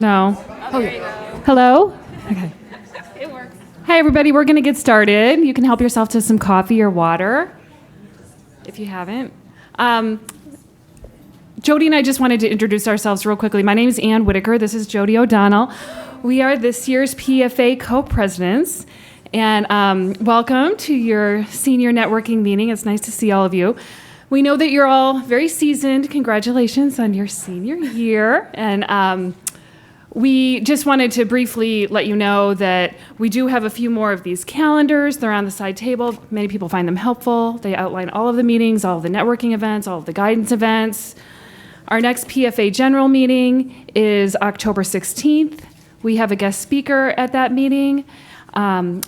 No. Oh, there you go. Hello? Okay. It works. Hi, everybody. We're going to get started. You can help yourself to some coffee or water if you haven't. Jody and I just wanted to introduce ourselves real quickly. My name is Ann Whitaker. This is Jody O'Donnell. We are this year's PFA co-presidents. And welcome to your senior networking meeting. It's nice to see all of you. We know that you're all very seasoned. Congratulations on your senior year. And we just wanted to briefly let you know that we do have a few more of these calendars. They're on the side table. Many people find them helpful. They outline all of the meetings, all of the networking events, all of the guidance events. Our next PFA general meeting is October 16th. We have a guest speaker at that meeting.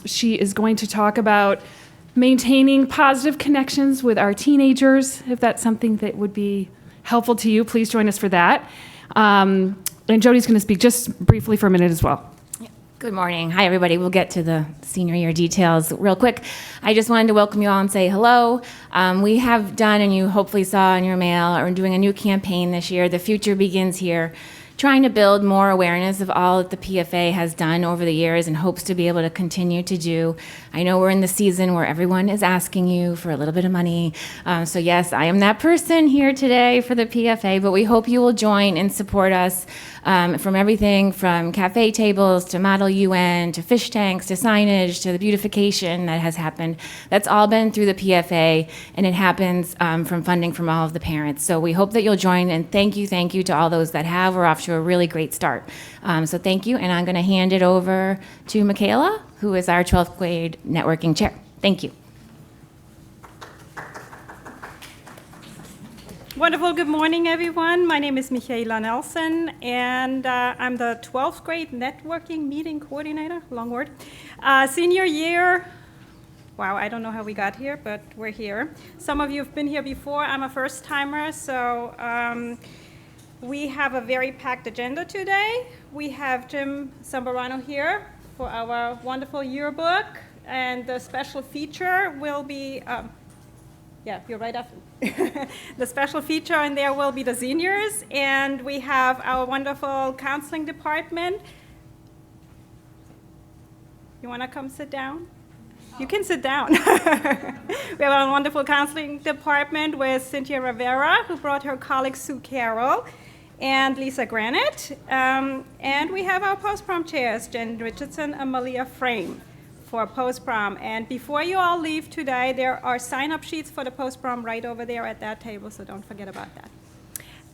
She is going to talk about maintaining positive connections with our teenagers. If that's something that would be helpful to you, please join us for that. And Jody's going to speak just briefly for a minute as well. Good morning. Hi, everybody. We'll get to the senior year details real quick. I just wanted to welcome you all and say hello. We have done, and you hopefully saw in your mail, we're doing a new campaign this year, The Future Begins Here, trying to build more awareness of all that the PFA has done over the years and hopes to be able to continue to do. I know we're in the season where everyone is asking you for a little bit of money. So yes, I am that person here today for the PFA, but we hope you will join and support us from everything from cafe tables to Model UN to fish tanks to signage to the beautification that has happened. That's all been through the PFA, and it happens from funding from all of the parents. So we hope that you'll join, and thank you to all those that have. We're off to a really great start. So thank you, and I'm going to hand it over to Michaela, who is our 12th grade networking chair. Thank you. Wonderful. Good morning, everyone. My name is Michaela Nelson, and I'm the 12th grade networking meeting coordinator, long word. Senior year, wow, I don't know how we got here, but we're here. Some of you have been here before. I'm a first timer, so we have a very packed agenda today. We have Jim Zambarano here for our wonderful yearbook, and the special feature will be, yeah, you're right after. The special feature, and there will be the seniors, and we have our wonderful counseling department. You want to come sit down? You can sit down. We have a wonderful counseling department with Cynthia Rivera, who brought her colleague Sue Carroll, and Lisa Granite. And we have our post-prom chairs, Jen Richardson and Malia Frame, for post-prom. And before you all leave today, there are sign-up sheets for the post-prom right over there at that table, so don't forget about that.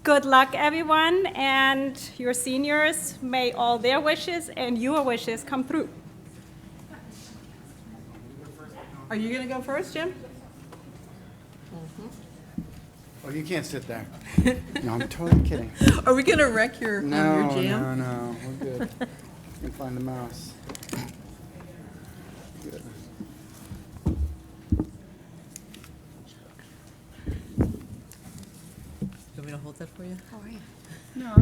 Good luck, everyone, and your seniors, may all their wishes and your wishes come through. Are you going to go first, Jim? Oh, you can't sit there. No, I'm totally kidding. Are we going to wreck your jam? No, we're good. You can find the mouse. Good. You want me to hold that for you? How are you? No,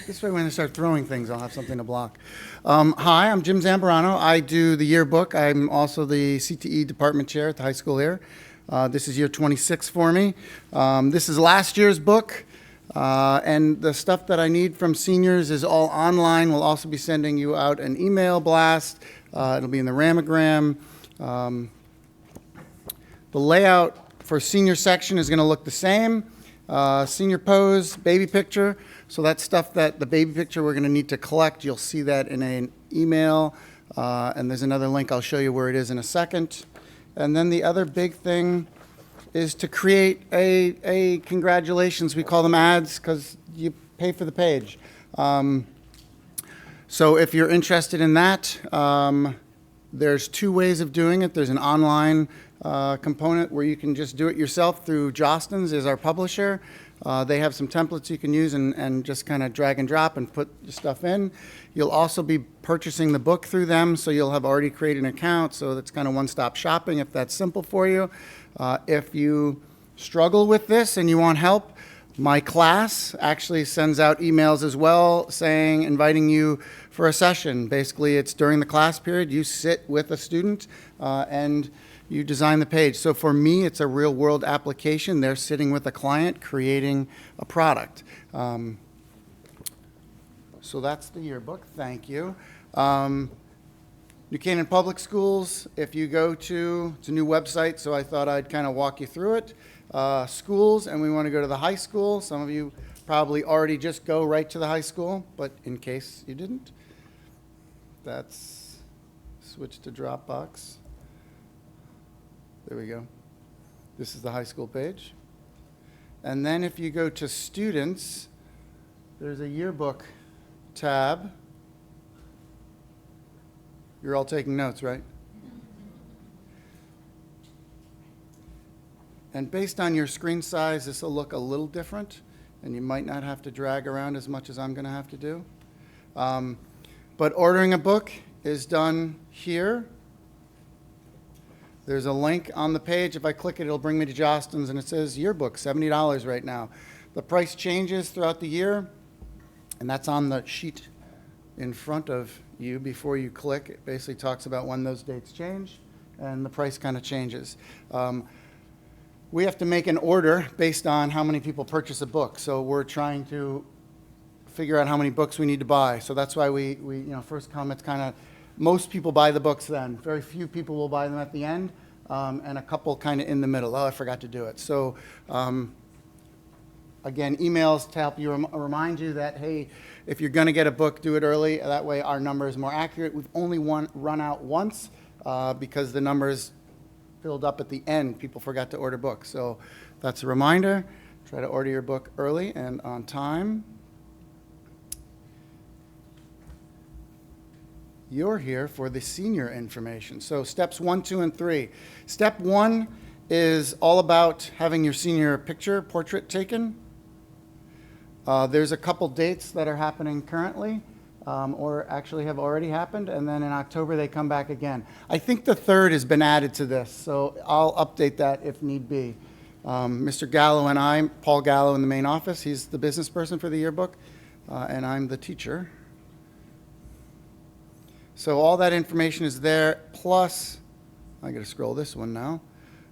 this way when I start throwing things, I'll have something to block. Hi, I'm Jim Zambarano. I do the yearbook. I'm also the CTE department chair at the high school here. This is year 26 for me. This is last year's book, and the stuff that I need from seniors is all online. We'll also be sending you out an email blast. It'll be in the Ramagram. The layout for senior section is going to look the same. Senior pose, baby picture. So that's stuff that the baby picture we're going to need to collect. You'll see that in an email, and there's another link. I'll show you where it is in a second. And then the other big thing is to create a congratulations. We call them ads because you pay for the page. So if you're interested in that, there's two ways of doing it. There's an online component where you can just do it yourself through Jostens is our publisher. They have some templates you can use and just kind of drag and drop and put your stuff in. You'll also be purchasing the book through them, so you'll have already created an account, so that's kind of one-stop shopping if that's simple for you. If you struggle with this and you want help, my class actually sends out emails as well inviting you for a session. Basically, it's during the class period. You sit with a student and you design the page. So for me, it's a real world application. They're sitting with a client creating a product. So that's the yearbook. Thank you. New Canaan Public Schools, if you go to, it's a new website, so I thought I'd kind of walk you through it. Schools, and we want to go to the high school. Some of you probably already just go right to the high school, but in case you didn't, that's switch to Dropbox. There we go. This is the high school page. And then if you go to students, there's a yearbook tab. You're all taking notes, right? And based on your screen size, this will look a little different, and you might not have to drag around as much as I'm going to have to do. But ordering a book is done here. There's a link on the page. If I click it, it'll bring me to Jostens, and it says yearbook, $70 right now. The price changes throughout the year, and that's on the sheet in front of you before you click. It basically talks about when those dates change, and the price kind of changes. We have to make an order based on how many people purchase a book. So we're trying to figure out how many books we need to buy. So that's why we first come, it's kind of, most people buy the books then. Very few people will buy them at the end, and a couple kind of in the middle. Oh, I forgot to do it. So again, emails to help you remind you that, hey, if you're going to get a book, do it early. That way our number is more accurate. We've only run out once because the numbers filled up at the end. People forgot to order books. So that's a reminder. Try to order your book early and on time. You're here for the senior information. So steps 1, 2, and 3. Step 1 is all about having your senior portrait taken. There's a couple dates that are happening currently, or actually have already happened, and then in October they come back again. I think the 3rd has been added to this, so I'll update that if need be. Mr. Gallo and I, Paul Gallo in the main office, he's the business person for the yearbook, and I'm the teacher. So all that information is there, plus, I gotta scroll this one now,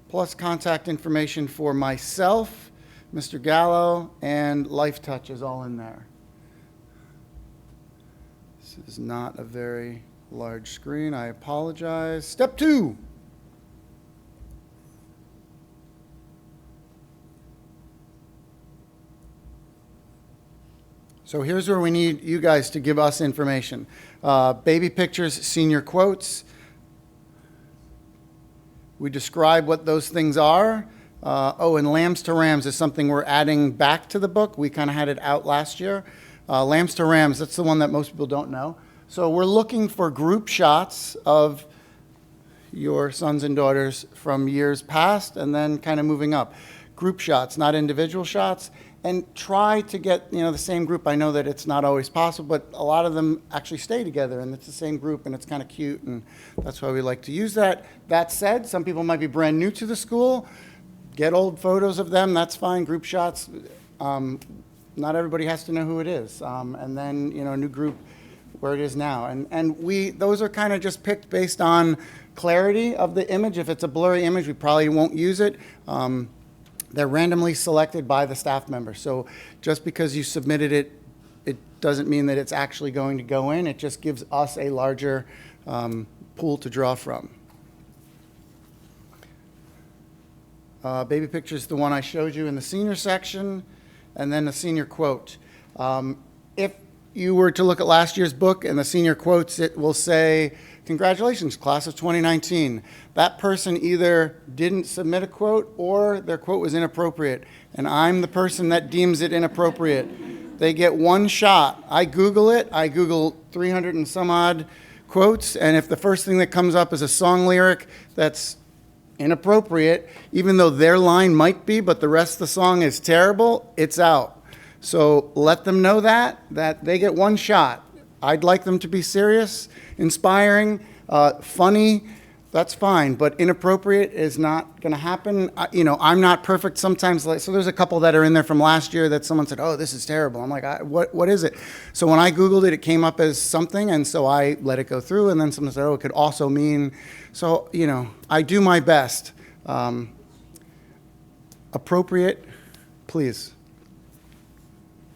plus contact information for myself, Mr. Gallo, and Life Touch is all in there. This is not a very large screen, I apologize. Step 2. So here's where we need you guys to give us information. Baby pictures, senior quotes. We describe what those things are. And Lambs to Rams is something we're adding back to the book. We kind of had it out last year. Lambs to Rams, that's the one that most people don't know. So we're looking for group shots of your sons and daughters from years past and then kind of moving up. Group shots, not individual shots. And try to get, the same group. I know that it's not always possible, but a lot of them actually stay together, and it's the same group, and it's kind of cute, and that's why we like to use that. That said, some people might be brand new to the school. Get old photos of them, that's fine. Group shots, not everybody has to know who it is. And then, a new group where it is now. And those are kind of just picked based on clarity of the image. If it's a blurry image, we probably won't use it. They're randomly selected by the staff member. So just because you submitted it, it doesn't mean that it's actually going to go in. It just gives us a larger pool to draw from. Baby picture is the one I showed you in the senior section, and then the senior quote. If you were to look at last year's book and the senior quotes, it will say, "Congratulations, class of 2019. That person either didn't submit a quote or their quote was inappropriate, and I'm the person that deems it inappropriate. They get one shot. I Google it. I Google 300 and some odd quotes, and if the first thing that comes up is a song lyric that's inappropriate, even though their line might be, but the rest of the song is terrible, it's out. So let them know that they get one shot. I'd like them to be serious, inspiring, funny, that's fine, but inappropriate is not going to happen. I'm not perfect sometimes. So there's a couple that are in there from last year that someone said, oh, this is terrible. I'm like, what is it? So when I Googled it, it came up as something, and so I let it go through, and then someone said, oh, it could also mean, so, I do my best. Appropriate, please.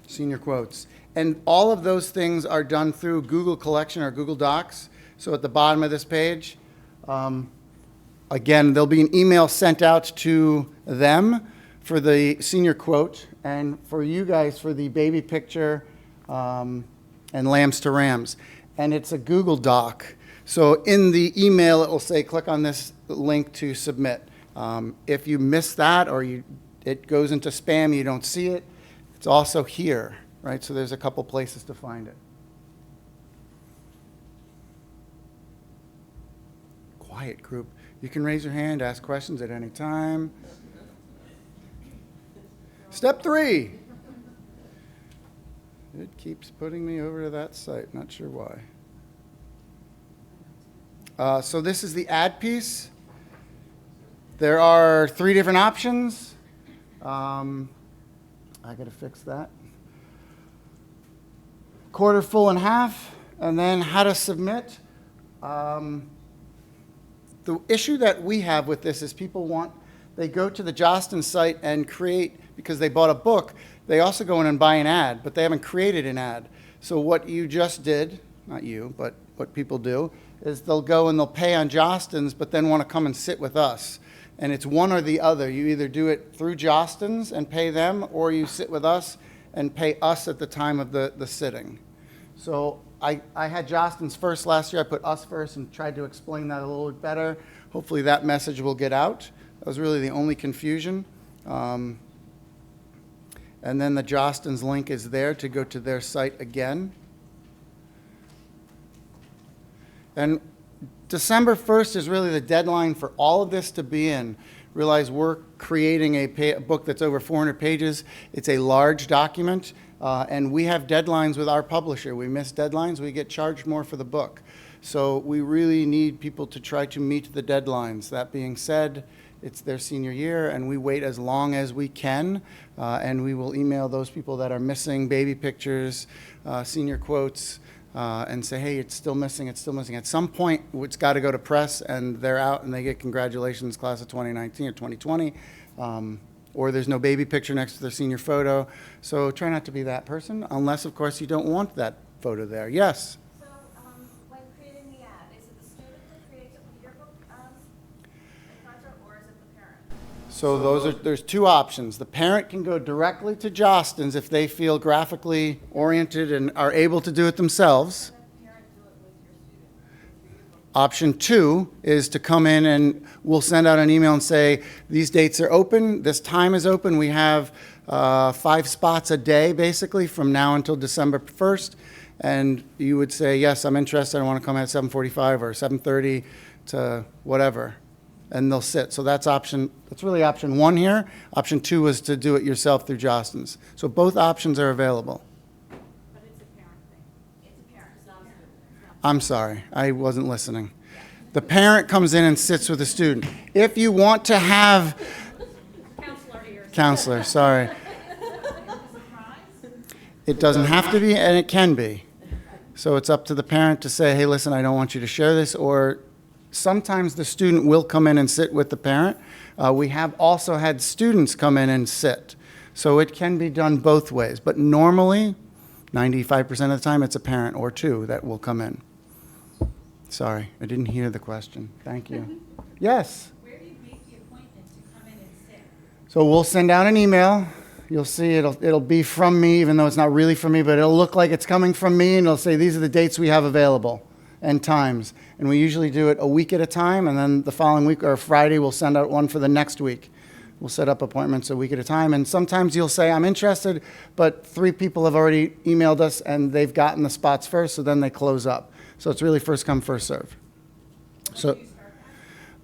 Senior quotes. And all of those things are done through Google Collection or Google Docs. So at the bottom of this page, again, there'll be an email sent out to them for the senior quote, and for you guys for the baby picture and lambs to rams. And it's a Google Doc. So in the email, it will say, click on this link to submit. If you miss that or it goes into spam, you don't see it, it's also here, right? So there's a couple places to find it. Quiet group. You can raise your hand, ask questions at any time. Step 3. It keeps putting me over to that site, not sure why. So this is the ad piece. There are 3 different options. I gotta fix that. Quarter, full, and half, and then how to submit. The issue that we have with this is they go to the Jostens site and create, because they bought a book, they also go in and buy an ad, but they haven't created an ad. So what you just did, not you, but what people do, is they'll go and they'll pay on Jostens, but then want to come and sit with us. And it's one or the other. You either do it through Jostens and pay them, or you sit with us and pay us at the time of the sitting. So I had Jostens first last year. I put us first and tried to explain that a little bit better. Hopefully that message will get out. That was really the only confusion. And then the Jostens link is there to go to their site again. And December 1st is really the deadline for all of this to be in. Realize we're creating a book that's over 400 pages. It's a large document, and we have deadlines with our publisher. We miss deadlines, we get charged more for the book. So we really need people to try to meet the deadlines. That being said, it's their senior year, and we wait as long as we can, and we will email those people that are missing baby pictures, senior quotes, and say, hey, it's still missing, it's still missing. At some point, it's got to go to press, and they're out, and they get congratulations, class of 2019 or 2020, or there's no baby picture next to their senior photo. So try not to be that person, unless, of course, you don't want that photo there. Yes? So when creating the ad, is it the student that creates it with your book advisor, or is it the parent? So there's 2 options. The parent can go directly to Jostens if they feel graphically oriented and are able to do it themselves. Option 2 is to come in and we'll send out an email and say, these dates are open, this time is open. We have 5 spots a day, basically, from now until December 1st. And you would say, yes, I'm interested. I want to come at 7:45 or 7:30 to whatever. And they'll sit. So that's really option 1 here. Option 2 is to do it yourself through Jostens. So both options are available. But it's a parent thing. It's a parent, it's not a student. I'm sorry, I wasn't listening. The parent comes in and sits with the student. If you want to have... Counselor, sorry. It doesn't have to be, and it can be. So it's up to the parent to say, hey, listen, I don't want you to share this, or sometimes the student will come in and sit with the parent. We have also had students come in and sit. So it can be done both ways. But normally, 95% of the time, it's a parent or 2 that will come in. Sorry, I didn't hear the question. Thank you. Yes? Where do you make the appointment to come in and sit? So we'll send out an email. You'll see it'll be from me, even though it's not really from me, but it'll look like it's coming from me, and it'll say these are the dates we have available and times. And we usually do it a week at a time, and then the following week or Friday we'll send out one for the next week. We'll set up appointments a week at a time, and sometimes you'll say, I'm interested, but 3 people have already emailed us and they've gotten the spots first, so then they close up. So it's really first come, first serve. So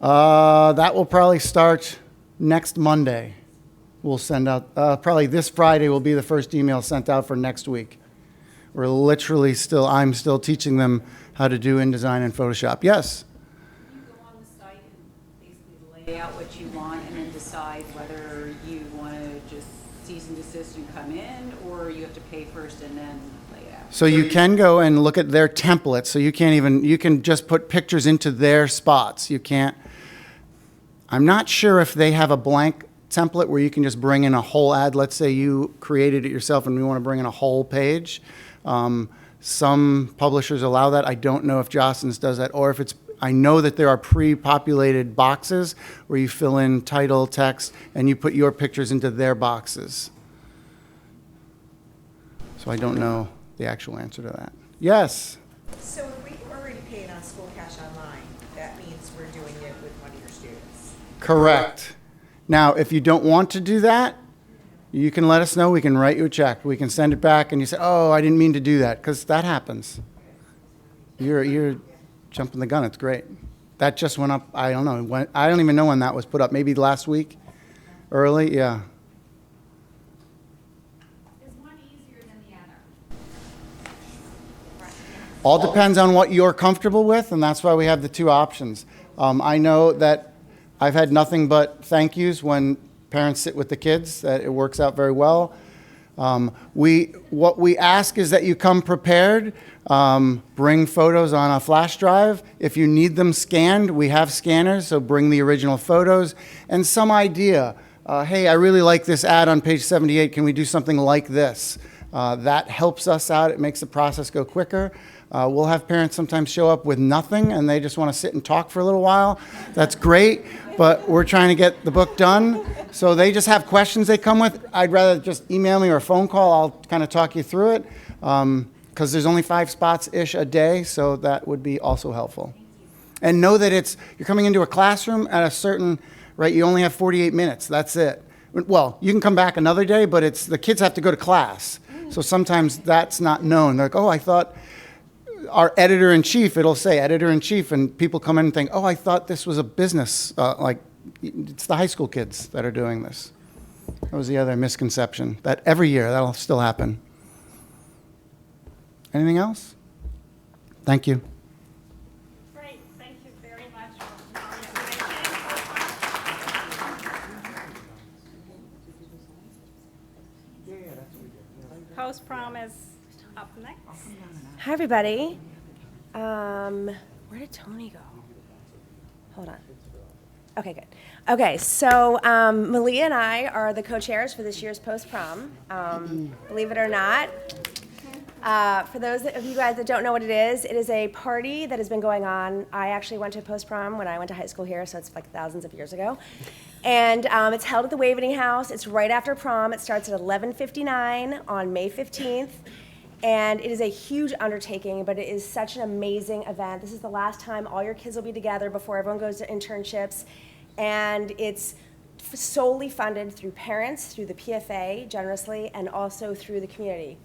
that will probably start next Monday. We'll send out, probably this Friday will be the first email sent out for next week. We're literally I'm still teaching them how to do InDesign and Photoshop. Yes? You go on the site and basically lay out what you want and then decide whether you want to just cease and desist and come in, or you have to pay first and then lay it out. So you can go and look at their templates. So you can just put pictures into their spots. You can't, I'm not sure if they have a blank template where you can just bring in a whole ad. Let's say you created it yourself and we want to bring in a whole page. Some publishers allow that. I don't know if Jostens does that, or if it's, I know that there are pre-populated boxes where you fill in title, text, and you put your pictures into their boxes. So I don't know the actual answer to that. Yes? So if we already paid on School Cash Online, that means we're doing it with one of your students. Correct. Now, if you don't want to do that, you can let us know. We can write you a check. We can send it back, and you say, "Oh, I didn't mean to do that," because that happens. You're jumping the gun. It's great. That just went up. I don't know. I don't even know when that was put up. Maybe last week, early. Yeah. Is one easier than the other? All depends on what you're comfortable with, and that's why we have the two options. I know that I've had nothing but thank yous when parents sit with the kids, that it works out very well. What we ask is that you come prepared. Bring photos on a flash drive. If you need them scanned, we have scanners, so bring the original photos and some idea. Hey, I really like this ad on page 78. Can we do something like this? That helps us out. It makes the process go quicker. We'll have parents sometimes show up with nothing and they just want to sit and talk for a little while. That's great, but we're trying to get the book done. So they just have questions they come with. I'd rather just email me or phone call. I'll kind of talk you through it because there's only 5 spots-ish a day, so that would be also helpful. And know that you're coming into a classroom at a certain, right, you only have 48 minutes. That's it. Well, you can come back another day, but the kids have to go to class. So sometimes that's not known. They're like, oh, I thought our editor-in-chief, it'll say editor-in-chief, and people come in and think, oh, I thought this was a business. Like, it's the high school kids that are doing this. That was the other misconception, that every year that'll still happen. Anything else? Thank you. Great, thank you very much. Post-prom is up next. Hi, everybody. Where did Tony go? Hold on. Okay, good. Okay, so Malia and I are the co-chairs for this year's post-prom. Believe it or not. For those of you guys that don't know what it is a party that has been going on. I actually went to post-prom when I went to high school here, so it's like thousands of years ago. And it's held at the Wavening House. It's right after prom. It starts at 11:59 on May 15th. And it is a huge undertaking, but it is such an amazing event. This is the last time all your kids will be together before everyone goes to internships. And it's solely funded through parents, through the PFA generously, and also through the community.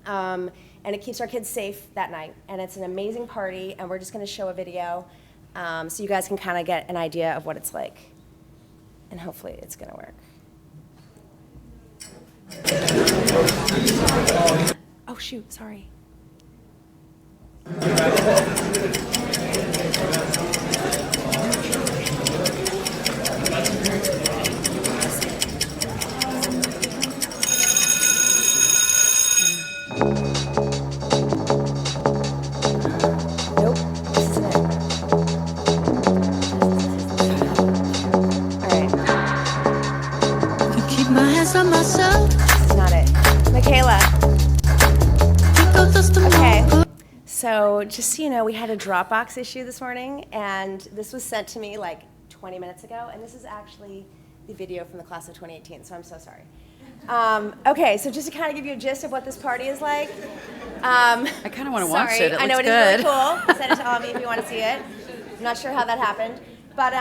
And it keeps our kids safe that night. And it's an amazing party, and we're just gonna show a video so you guys can kind of get an idea of what it's like. And hopefully it's gonna work. Oh shoot, sorry. Nope, this isn't it. All right. Keep my hands on myself. This is not it. Michaela. Okay. So just so you know, we had a Dropbox issue this morning, and this was sent to me like 20 minutes ago, and this is actually the video from the class of 2018, so I'm so sorry. Okay, so just to kind of give you a gist of what this party is like. I kind of want to watch it. It I know looks it is good. really cool. I'll send it to all of you if you want to see it. I'm not sure how that happened. But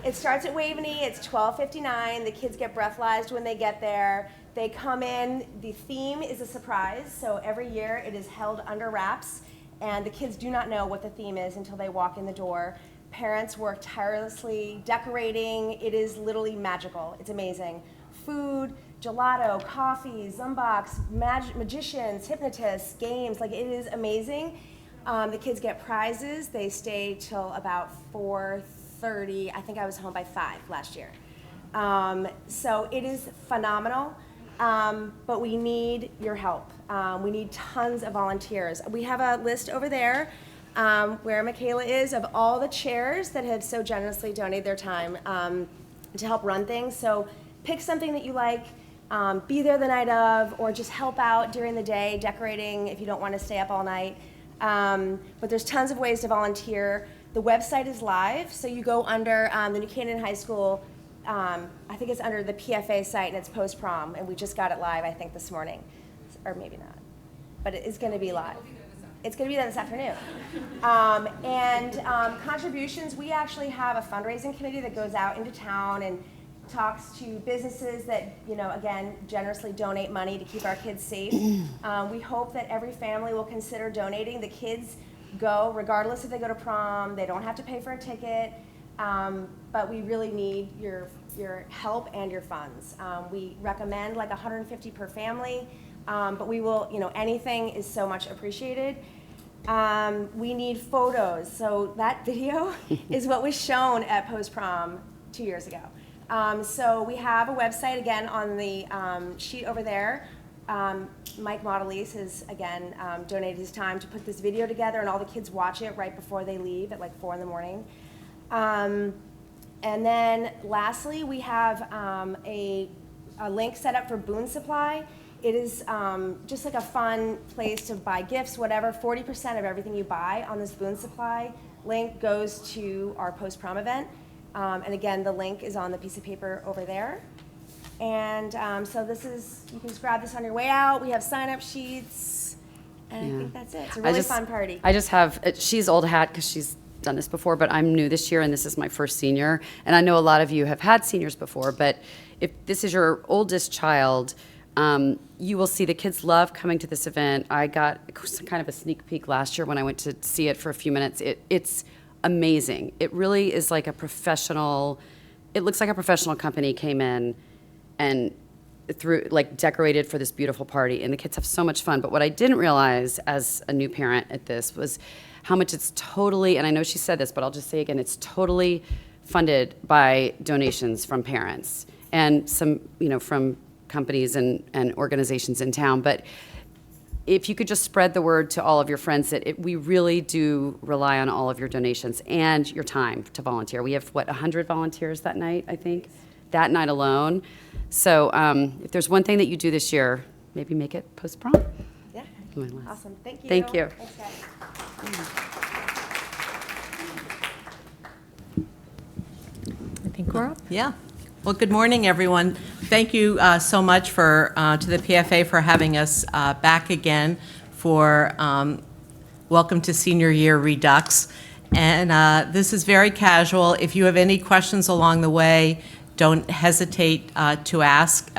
it starts at Waveney. It's 12:59. The kids get breathalyzed when they get there. They come in. The theme is a surprise. So every year it is held under wraps. And the kids do not know what the theme is until they walk in the door. Parents work tirelessly decorating. It is literally magical. It's amazing. Food, gelato, coffee, Zumbox, magicians, hypnotists, games. Like, it is amazing. The kids get prizes. They stay till about 4:30. I think I was home by 5 last year. So it is phenomenal, but we need your help. We need tons of volunteers. We have a list over there where Michaela is of all the chairs that have so generously donated their time to help run things. So pick something that you like, be there the night of, or just help out during the day, decorating if you don't want to stay up all night. But there's tons of ways to volunteer. The website is live, so you go under the New Canaan High School, I think it's under the PFA site, and it's post-prom, and we just got it live, I think, this morning. Or maybe not. But it is going to be live. It's going to be there this afternoon. Contributions, we actually have a fundraising committee that goes out into town and talks to businesses that, again, generously donate money to keep our kids safe. We hope that every family will consider donating. The kids go, regardless if they go to prom, they don't have to pay for a ticket, but we really need your help and your funds. We recommend like 150 per family, but we will, anything is so much appreciated. We need photos, so that video is what was shown at post-prom 2 years ago. So we have a website, again, on the sheet over there. Mike Modelise has, again, donated his time to put this video together, and all the kids watch it right before they leave at like 4 in the morning. And then lastly, we have a link set up for Boon Supply. It is just like a fun place to buy gifts, whatever. 40% of everything you buy on this Boon Supply link goes to our post-prom event. And again, the link is on the piece of paper over there. And so this is, you can just grab this on your way out. We have sign-up sheets, and I think that's it. It's a really fun party. I just have, she's old hat because she's done this before, but I'm new this year, and this is my first senior. And I know a lot of you have had seniors before, but if this is your oldest child, you will see the kids love coming to this event. I got kind of a sneak peek last year when I went to see it for a few minutes. It's amazing. It really is like a professional, it looks like a professional company came in and decorated for this beautiful party, and the kids have so much fun. But what I didn't realize as a new parent at this was how much it's totally, and I know she said this, but I'll just say again, it's totally funded by donations from parents and some, from companies and organizations in town. But if you could just spread the word to all of your friends that we really do rely on all of your donations and your time to volunteer. We have, 100 volunteers that night, I think, that night alone. So if there's one thing that you do this year, maybe make it post-prom. Yeah. Awesome. Thank you. Thank you. Thanks, guys. I think we're up. Yeah. Well, good morning, everyone. Thank you so much to the PFA for having us back again for Welcome to Senior Year Redux. And this is very casual. If you have any questions along the way, don't hesitate to ask.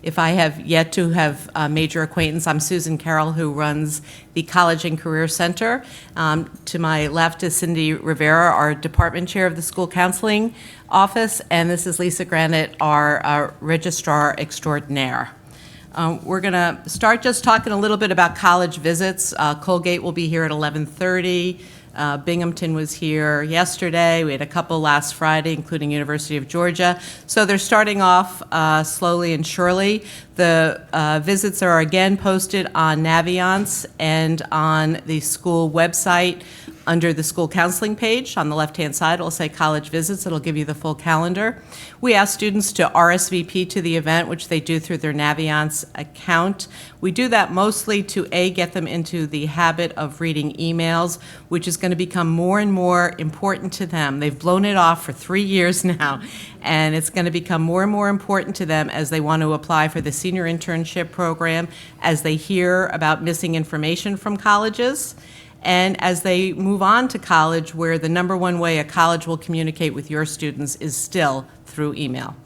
If I have yet to have made your acquaintance, I'm Susan Carroll, who runs the College and Career Center. To my left is Cindy Rivera, our department chair of the school counseling office, and this is Lisa Granite, our registrar extraordinaire. We're going to start just talking a little bit about college visits. Colgate will be here at 11:30. Binghamton was here yesterday. We had a couple last Friday, including University of Georgia. So they're starting off slowly and surely. The visits are again posted on Naviance and on the school website under the school counseling page. On the left-hand side, it'll say college visits. It'll give you the full calendar. We ask students to RSVP to the event, which they do through their Naviance account. We do that mostly to, A, get them into the habit of reading emails, which is going to become more and more important to them. They've blown it off for 3 years now, and it's going to become more and more important to them as they want to apply for the senior internship program, as they hear about missing information from colleges, and as they move on to college, where the number one way a college will communicate with your students is still through email.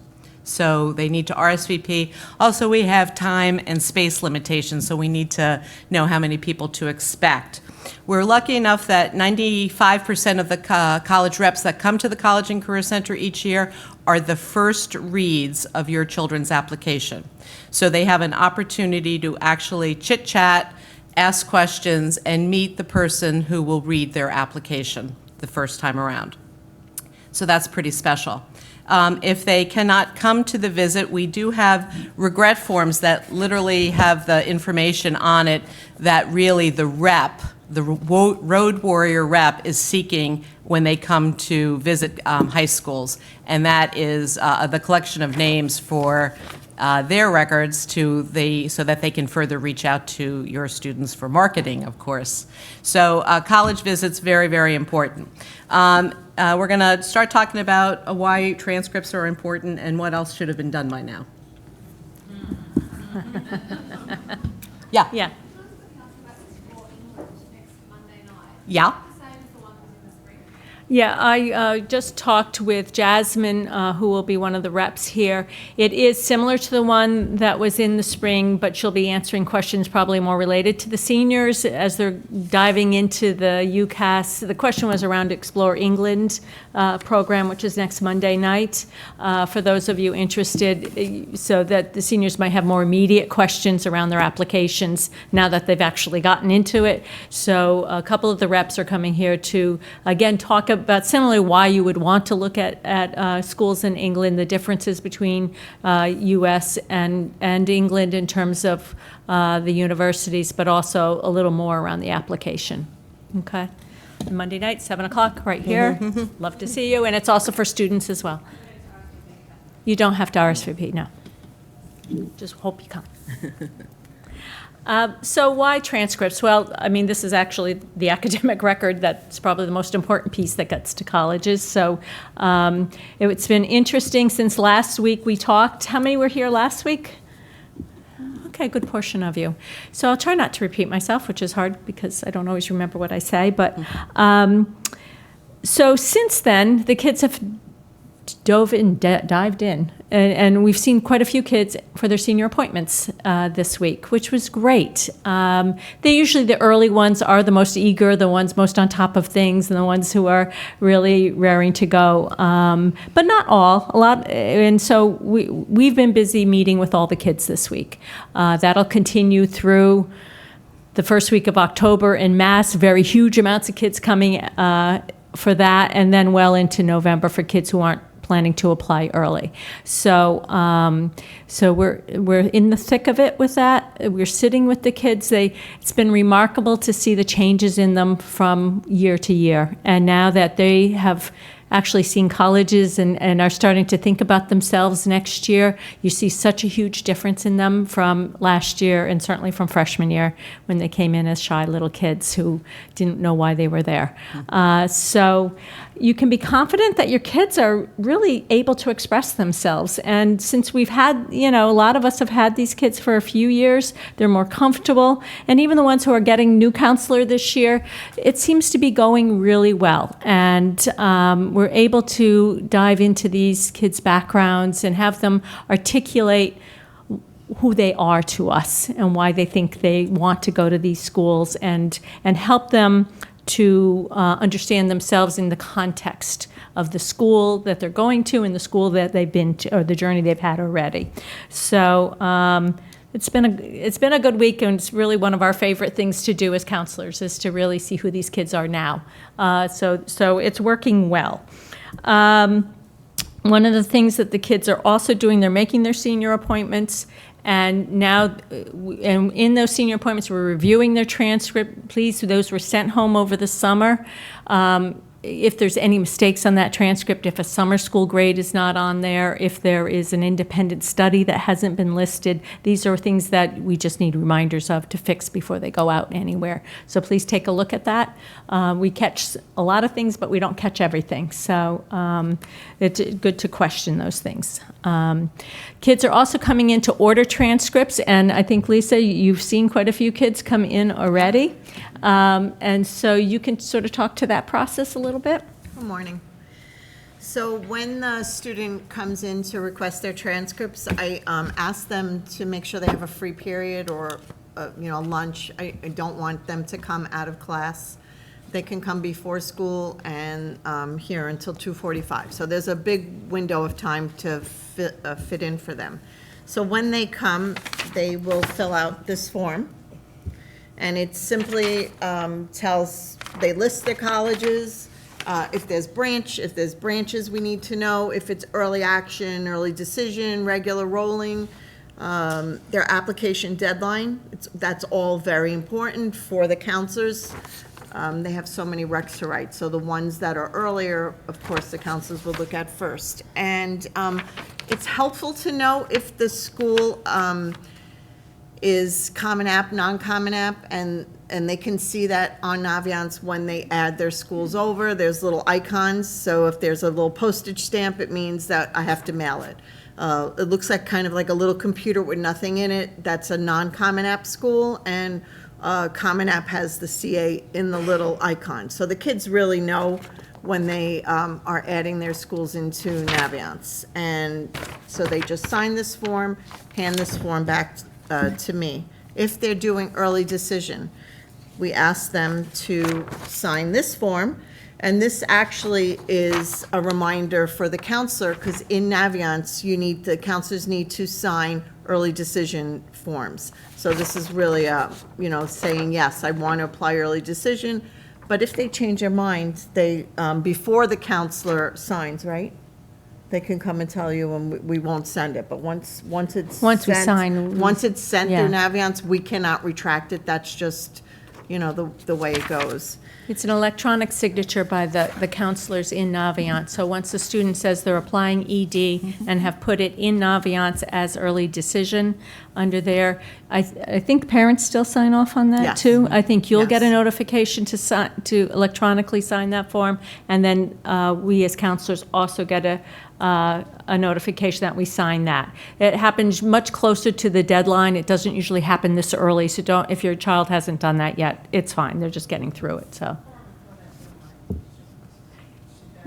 So they need to RSVP. Also, we have time and space limitations, so we need to know how many people to expect. We're lucky enough that 95% of the college reps that come to the College and Career Center each year are the first reads of your children's application. So they have an opportunity to actually chit-chat, ask questions, and meet the person who will read their application the first time around. So that's pretty special. If they cannot come to the visit, we do have regret forms that literally have the information on it that really the rep the road warrior rep is seeking when they come to visit high schools, and that is the collection of names for their records so that they can further reach out to your students for marketing, of course. So college visits, very, very important. We're going to start talking about why transcripts are important and what else should have been done by now. Yeah. Yeah. Yeah. Yeah, I just talked with Jasmine, who will be one of the reps here. It is similar to the one that was in the spring, but she'll be answering questions probably more related to the seniors as they're diving into the UCAS. The question was around Explore England program, which is next Monday night, for those of you interested, so that the seniors might have more immediate questions around their applications now that they've actually gotten into it. So a couple of the reps are coming here to, again, talk about similarly why you would want to look at schools in England, the differences between U.S. and England in terms of the universities, but also a little more around the application. Okay? Monday night, 7 o'clock, right here. Love to see you, and it's also for students as well. You don't have to RSVP, no. Just hope you come. So why transcripts? Well, I mean, this is actually the academic record that's probably the most important piece that gets to colleges. So it's been interesting since last week we talked. How many were here last week? Okay, good portion of you. So I'll try not to repeat myself, which is hard because I don't always remember what I say. But so since then, the kids have dived in, and we've seen quite a few kids for their senior appointments this week, which was great. They usually, the early ones are the most eager, the ones most on top of things, and the ones who are really raring to go. But not all, a lot. And so we've been busy meeting with all the kids this week. That'll continue through the first week of October in mass, very huge amounts of kids coming for that, and then well into November for kids who aren't planning to apply early. So we're in the thick of it with that. We're sitting with the kids. It's been remarkable to see the changes in them from year to year. And now that they have actually seen colleges and are starting to think about themselves next year, you see such a huge difference in them from last year and certainly from freshman year when they came in as shy little kids who didn't know why they were there. So you can be confident that your kids are really able to express themselves. And since we've had, a lot of us have had these kids for a few years, they're more comfortable. And even the ones who are getting new counselor this year, it seems to be going really well. And we're able to dive into these kids' backgrounds and have them articulate who they are to us and why they think they want to go to these schools and help them to understand themselves in the context of the school that they're going to and the school that they've been to, or the journey they've had already. So it's been a good week, and it's really one of our favorite things to do as counselors is to really see who these kids are now. So it's working well. One of the things that the kids are also doing, they're making their senior appointments. And now, and in those senior appointments, we're reviewing their transcript. Please, those were sent home over the summer. If there's any mistakes on that transcript, if a summer school grade is not on there, if there is an independent study that hasn't been listed, these are things that we just need reminders of to fix before they go out anywhere. So please take a look at that. We catch a lot of things, but we don't catch everything. So it's good to question those things. Kids are also coming in to order transcripts, and I think, Lisa, you've seen quite a few kids come in already. And so you can sort of talk to that process a little bit. Good morning. So when the student comes in to request their transcripts, I ask them to make sure they have a free period or lunch. I don't want them to come out of class. They can come before school and here until 2:45. So there's a big window of time to fit in for them. So when they come, they will fill out this form. And it simply they list their colleges, if there's branches we need to know, if it's early action, early decision, regular rolling, Their application deadline, that's all very important for the counselors. They have so many recs to write, so the ones that are earlier, of course, the counselors will look at first. And it's helpful to know if the school is Common App, non-Common App, and they can see that on Naviance when they add their schools over. There's little icons, so if there's a little postage stamp, it means that I have to mail it. It looks like kind of like a little computer with nothing in it. That's a non-Common App school, and Common App has the CA in the little icon. So the kids really know when they are adding their schools into Naviance. And so they just sign this form, hand this form back to me. If they're doing early decision, we ask them to sign this form, and this actually is a reminder for the counselor, because in Naviance, the counselors need to sign early decision forms. So this is really saying, yes, I want to apply early decision, but if they change their mind, they, before the counselor signs, right? They can come and tell you, and we won't send it, but once it's Once we sent- sign, Once it's sent yeah. through Naviance, we cannot retract it, that's just, the way it goes. It's an electronic signature by the counselors in Naviance. So once the student says they're applying ED and have put it in Naviance as early decision under there, I think parents still sign off on that Yes. too. I think you'll get a Yes. notification to electronically sign that form, and then we as counselors also get a notification that we sign that. It happens much closer to the deadline. It doesn't usually happen this early, so if your child hasn't done that yet, it's fine. They're just getting through it, so.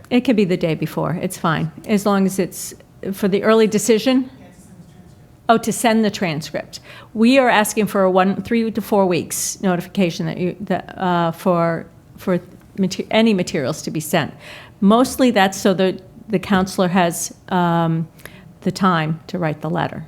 It could be the day before. It's fine, as long as it's for the early decision. Oh, to send the transcript. We are asking for a 3 to 4 weeks notification for any materials to be sent. Mostly that's so the counselor has the time to write the letter.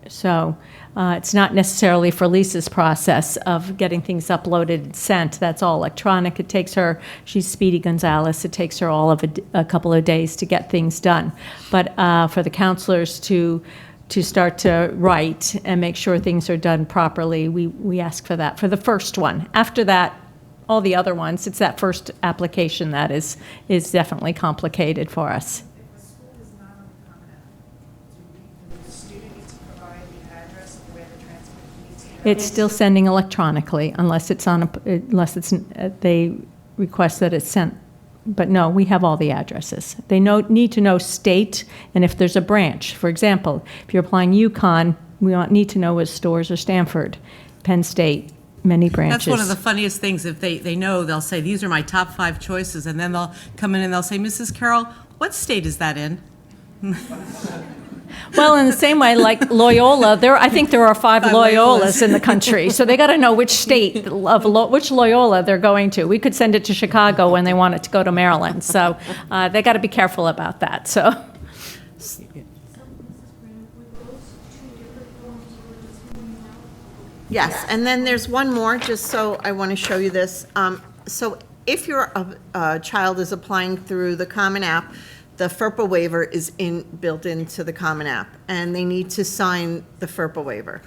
So it's not necessarily for Lisa's process of getting things uploaded and sent. That's all electronic. It takes her, she's Speedy Gonzalez, it takes her all of a couple of days to get things done. But for the counselors to start to write and make sure things are done properly, we ask for that for the first one. After that, all the other ones, it's that first application that is definitely complicated for us. If a school is not on the Common App, do the student need to provide the address of where the transcript needs to go? It's still sending electronically unless they request that it's sent. But no, we have all the addresses. They need to know state and if there's a branch. For example, if you're applying UConn, we need to know what Storrs or Stanford, Penn State, many branches. That's one of the funniest things. If they know, they'll say, these are my top 5 choices, and then they'll come in and they'll say, Mrs. Carroll, what state is that in? Well, in the same way, like Loyola, I think there are 5 Loyolas in the country, so they got to know which state of which Loyola they're going to. We could send it to Chicago when they want it to go to Maryland, so they got to be careful about that. So. Yes, and then there's one more, just so I want to show you this. So if your child is applying through the Common App, the FERPA waiver is built into the Common App, and they need to sign the FERPA waiver.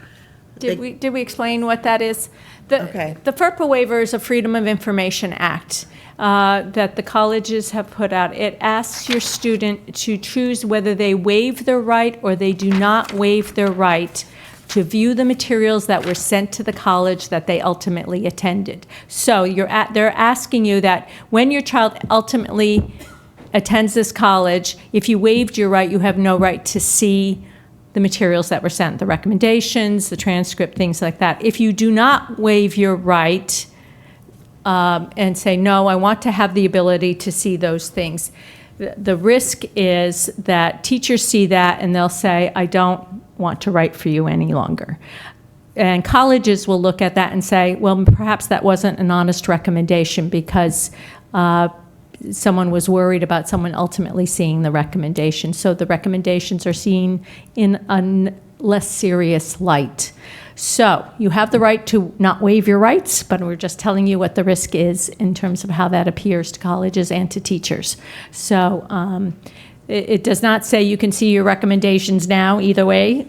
Did we explain what that is? Okay. The FERPA waiver is a Freedom of Information Act that the colleges have put out. It asks your student to choose whether they waive their right or they do not waive their right to view the materials that were sent to the college that they ultimately attended. So they're asking you that when your child ultimately attends this college, if you waived your right, you have no right to see the materials that were sent, the recommendations, the transcript, things like that. If you do not waive your right and say, no, I want to have the ability to see those things, the risk is that teachers see that and they'll say, I don't want to write for you any longer. And colleges will look at that and say, well, perhaps that wasn't an honest recommendation because someone was worried about someone ultimately seeing the recommendation. So the recommendations are seen in a less serious light. So you have the right to not waive your rights, but we're just telling you what the risk is in terms of how that appears to colleges and to teachers. So It does not say you can see your recommendations now, either way.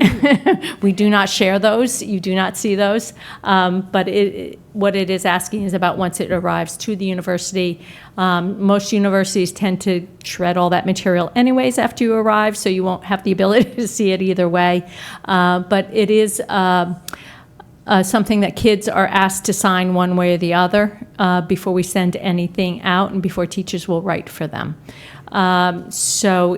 We do not share those. You do not see those. But what it is asking is about once it arrives to the university. Most universities tend to shred all that material anyways after you arrive, so you won't have the ability to see it either way. But it is something that kids are asked to sign one way or the other before we send anything out and before teachers will write for them. So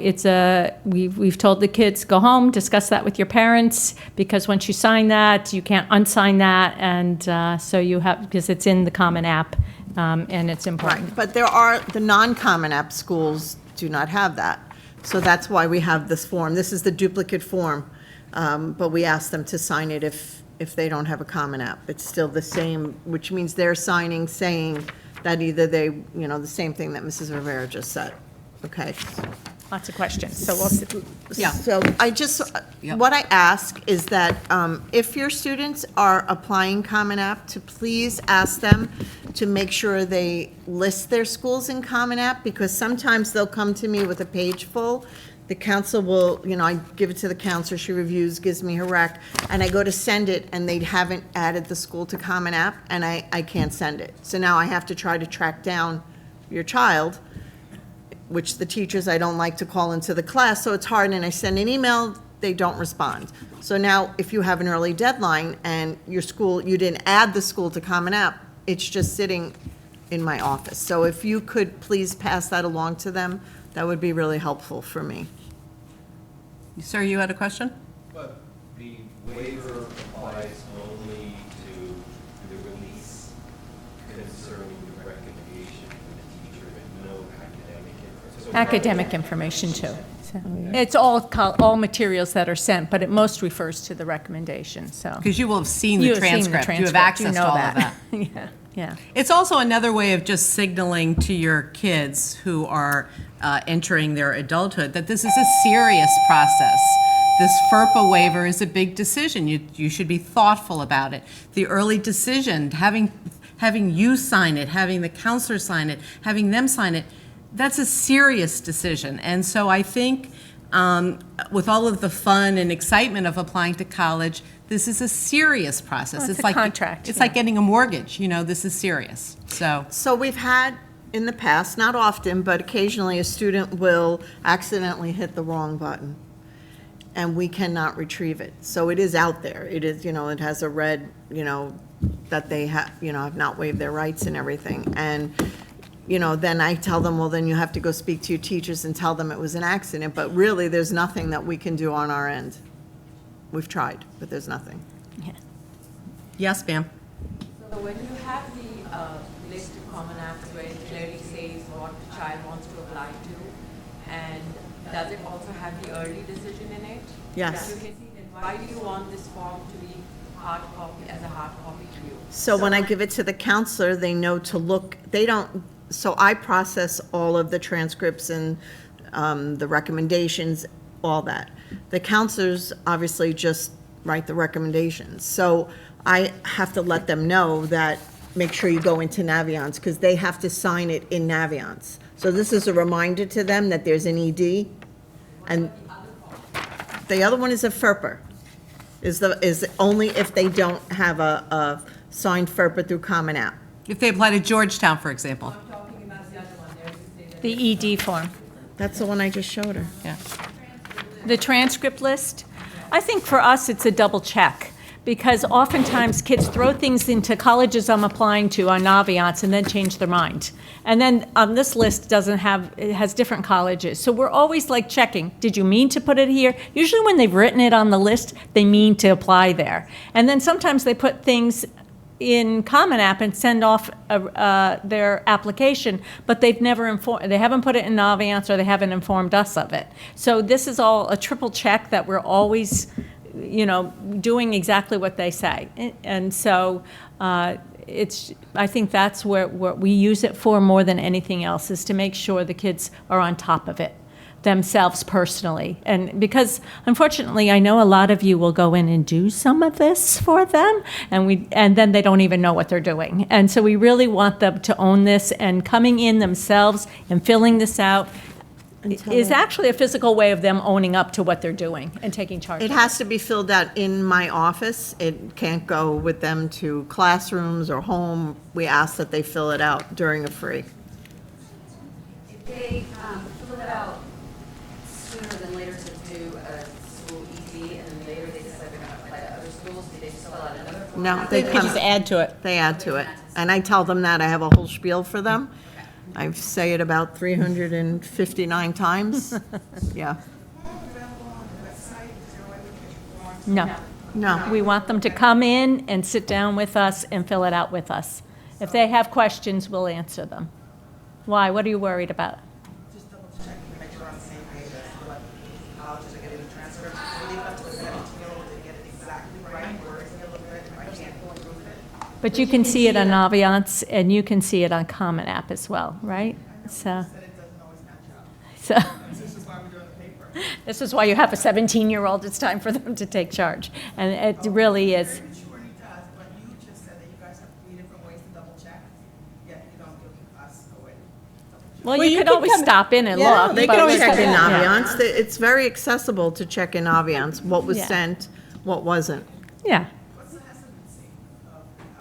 we've told the kids, go home, discuss that with your parents, because once you sign that, you can't unsign that, and so you have, because it's in the Common App, and it's important. Right, but the non-Common App schools do not have that. So that's why we have this form. This is the duplicate form, but we ask them to sign it if they don't have a Common App. It's still the same, which means they're signing, saying that either they, the same thing that Mrs. Rivera just said. Okay. Lots of questions, so we'll. Yeah. So what I ask is that if your students are applying Common App, to please ask them to make sure they list their schools in Common App, because sometimes they'll come to me with a page full. The council will, I give it to the counselor, she reviews, gives me her rec, and I go to send it, and they haven't added the school to Common App, and I can't send it. So now I have to try to track down your child, which the teachers I don't like to call into the class, so it's hard, and I send an email, they don't respond. So now, if you have an early deadline and your school, you didn't add the school to Common App, it's just sitting in my office. So if you could please pass that along to them, that would be really helpful for me. Sir, you had a question? But the waiver applies only to the release concerning the recommendation from the teacher, but no academic information. Academic information, too. So it's all materials that are sent, but it most refers to the recommendation, so. Because you will have seen the transcript. You have access to all of that. Yeah. It's also another way of just signaling to your kids who are entering their adulthood that this is a serious process. This FERPA waiver is a big decision. You should be thoughtful about it. The early decision, having you sign it, having the counselor sign it, having them sign it, that's a serious decision. And so I think with all of the fun and excitement of applying to college, this is a serious process. Well, it's a contract. It's like getting a mortgage. This is serious. So we've had in the past, not often, but occasionally a student will accidentally hit the wrong button, and we cannot retrieve it. So it is out there. It is, it has a red, that they have not waived their rights and everything. And then I tell them, well, then you have to go speak to your teachers and tell them it was an accident. But really, there's nothing that we can do on our end. We've tried, but there's nothing. Yeah. Yes, ma'am. So when you have the list of Common Apps where it clearly says what the child wants to apply to, and does it also have the early decision in it? Yes. You can see that. Why do you want this form to be hard copy as a hard copy to you? So when I give it to the counselor, they know to look, so I process all of the transcripts and the recommendations, all that. The counselors obviously just write the recommendations. So I have to let them know that, make sure you go into Naviance, because they have to sign it in Naviance. So this is a reminder to them that there's an ED. And the other one is a FERPA. Is only if they don't have a signed FERPA through Common App. If they apply to Georgetown, for example. The ED form. That's the one I just showed her. Yeah. The transcript list, I think for us, it's a double check, because oftentimes kids throw things into colleges I'm applying to on Naviance and then change their mind. And then on this list it has different colleges. So we're always like checking, did you mean to put it here? Usually when they've written it on the list, they mean to apply there. And then sometimes they put things in Common App and send off their application, but they haven't put it in Naviance, or they haven't informed us of it. So this is all a triple check that we're always, doing exactly what they say. And so I think that's what we use it for more than anything else, is to make sure the kids are on top of it themselves personally. And because unfortunately I know a lot of you will go in and do some of this for them, and then they don't even know what they're doing. And so we really want them to own this and coming in themselves and filling this out, is actually a physical way of them owning up to what they're doing and taking charge. It has to be filled out in my office. It can't go with them to classrooms or home. We ask that they fill it out during a free. If they fill it out sooner than later to do a school ED, and then later they decide they're going to apply to other schools, do they just fill out another form? No, They can just add to it. They add to it. And I tell them that. I have a whole spiel for them. I say it about 359 times. Yeah. No. No. We want them to come in and sit down with us and fill it out with us. If they have questions, we'll answer them. Why? What are you worried about? Just double checking, make sure we're on the same page as what colleges are getting the transcripts. We leave it up to the 17-year-old to get it exactly right, or is it a little bit, if I can't improve it. But you can see it on Naviance, and you can see it on Common App as well, right? So, This is why we're doing the paper. this is why you have a 17-year-old. It's time for them to take charge, and it really is. Very maturely does, but you just said that you guys have 3 different ways to double check, yet you don't give us a way to double check. Well, you could always stop in and look. They but can always we- check in yeah. Naviance. It's very accessible to check in Naviance, what was Yeah. sent, what wasn't. Yeah. What's the hesitancy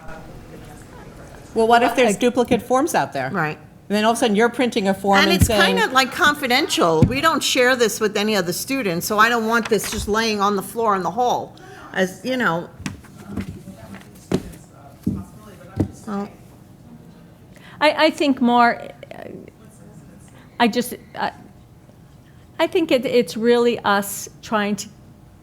of giving us the paper? Well, what if there's duplicate forms out there? Right. And then all of a sudden, you're printing a form And and it's saying. kind of like confidential. We don't share this with any other students, so I don't want this just laying on the floor in the hall. As, you know, well, I think more, I just, I think it's really us trying to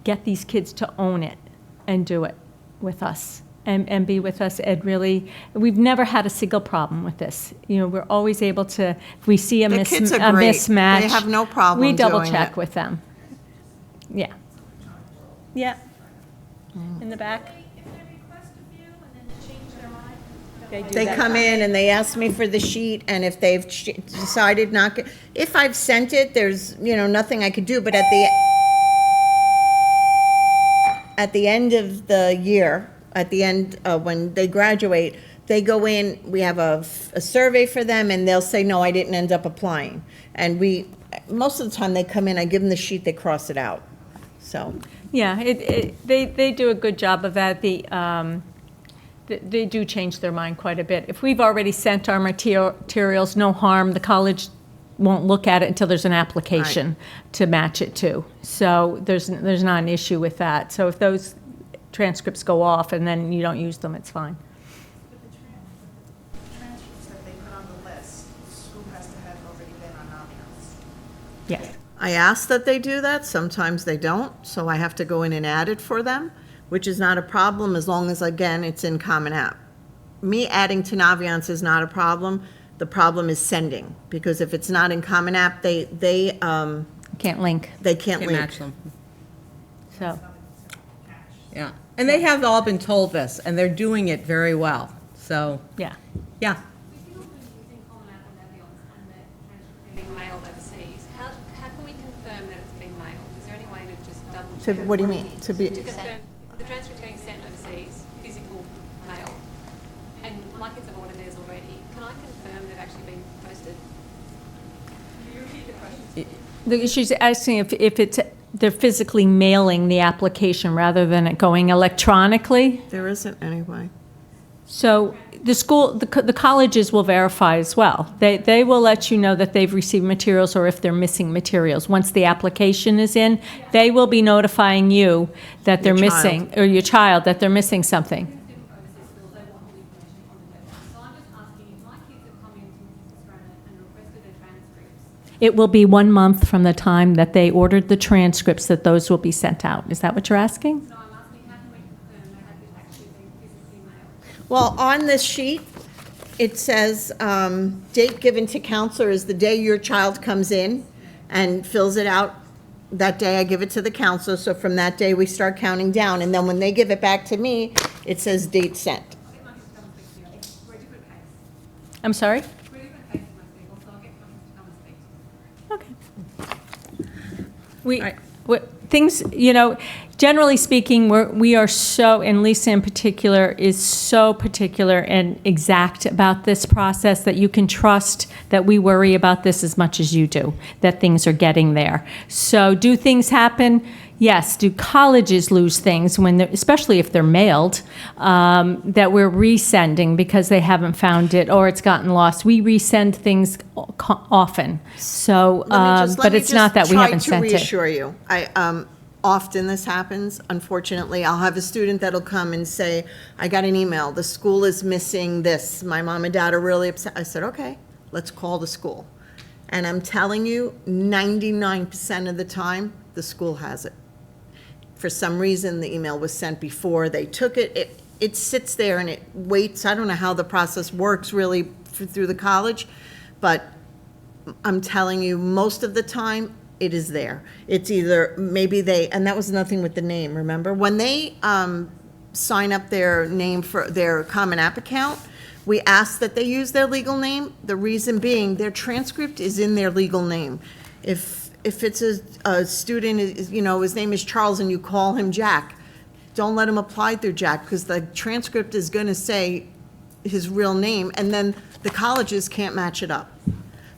get these kids to own it and do it with us and be with us. And really, we've never had a single problem with this. You know, we're always able to, if we see a The kids are great. mismatch. They have no problem We double doing check it. with them. Yeah. Yeah. In the back? If they request a view and then change their mind, they come in and they ask me for the sheet, and if they've decided not, if I've sent it, there's, you know, nothing I could do, but at the end of the year, at the end, when they graduate, they go in, we have a survey for them, and they'll say, no, I didn't end up applying. And most of the time, they come in, I give them the sheet, they cross it out, so. Yeah, they do a good job of that. They do change their mind quite a bit. If we've already sent our materials, no harm, the college won't look at it until there's an application to match it to. So there's not an issue with that. So if those transcripts go off and then you don't use them, it's fine. But the transcripts that they put on the list, school has to have already been on Naviance. Yes. I ask that they do that, sometimes they don't, so I have to go in and add it for them, which is not a problem as long as, again, it's in Common App. Me adding to Naviance is not a problem, the problem is sending, because if it's not in Common App, they Can't link, they can't Can't link. match them. so. Yeah. And they have all been told this, and they're doing it very well. So, Yeah. yeah. we feel good using Common App and Naviance and the transcript being mailed overseas. How can we confirm that it's been mailed? Is there any way to just double To, check? what do you mean? To be, To confirm the transcript getting sent overseas, physical mail, and like it's an order theirs already, can I confirm they've actually been posted? Can you repeat the question? She's asking if they're physically mailing the application rather than it going electronically. there isn't any way. So the colleges will verify as well. They will let you know that they've received materials or if they're missing materials. Once the application is in, they will be notifying you that they're Your missing, or your child, that they're missing something. So I'm just asking, if my kids have come into Australia and requested their transcripts, It will be 1 month from the time that they ordered the transcripts that those will be sent out. Is that what you're asking? so I'm asking, how can we confirm they have actually been physically mailed? Well, on this sheet, it says, date given to counselor is the day your child comes in and fills it out. That day I give it to the counselor, so from that day we start counting down. And then when they give it back to me, it says date sent. We're a different case. I'm sorry? We're a different case, most people, so I'll get Constance to come and speak to us. Okay. Things, you know, generally speaking, we are so, and Lisa in particular, is so particular and exact about this process that you can trust that we worry about this as much as you do, that things are getting there. So do things happen? Yes. Do colleges lose things, especially if they're mailed, that we're resending because they haven't found it or it's gotten lost? We resend things often. So, but it's not that we haven't sent it. Let me just try to reassure you. Often this happens. Unfortunately, I'll have a student that'll come and say, I got an email, the school is missing this. My mom and dad are really upset. I said, okay, let's call the school. And I'm telling you, 99% of the time, the school has it. For some reason, the email was sent before they took it. It sits there and it waits. I don't know how the process works really through the college, but I'm telling you, most of the time, it is there. It's either, maybe and that was nothing with the name, remember? When they sign up their name for their Common App account, we ask that they use their legal name. The reason being, their transcript is in their legal name. If it's a student, his name is Charles and you call him Jack, don't let him apply through Jack because the transcript is going to say his real name and then the colleges can't match it up.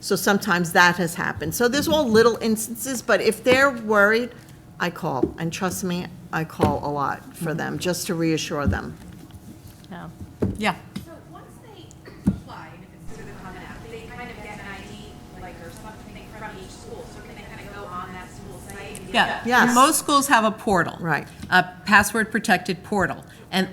So sometimes that has happened. So there's all little instances, but if they're worried, I call. And trust me, I call a lot for them, just to reassure them. Yeah. So once they apply, and if it's through the Common App, they kind of get an ID, or something from each school. So can they kind of go on that school site? And Yeah. Yes. Most schools have a portal. Right. A password-protected portal. And,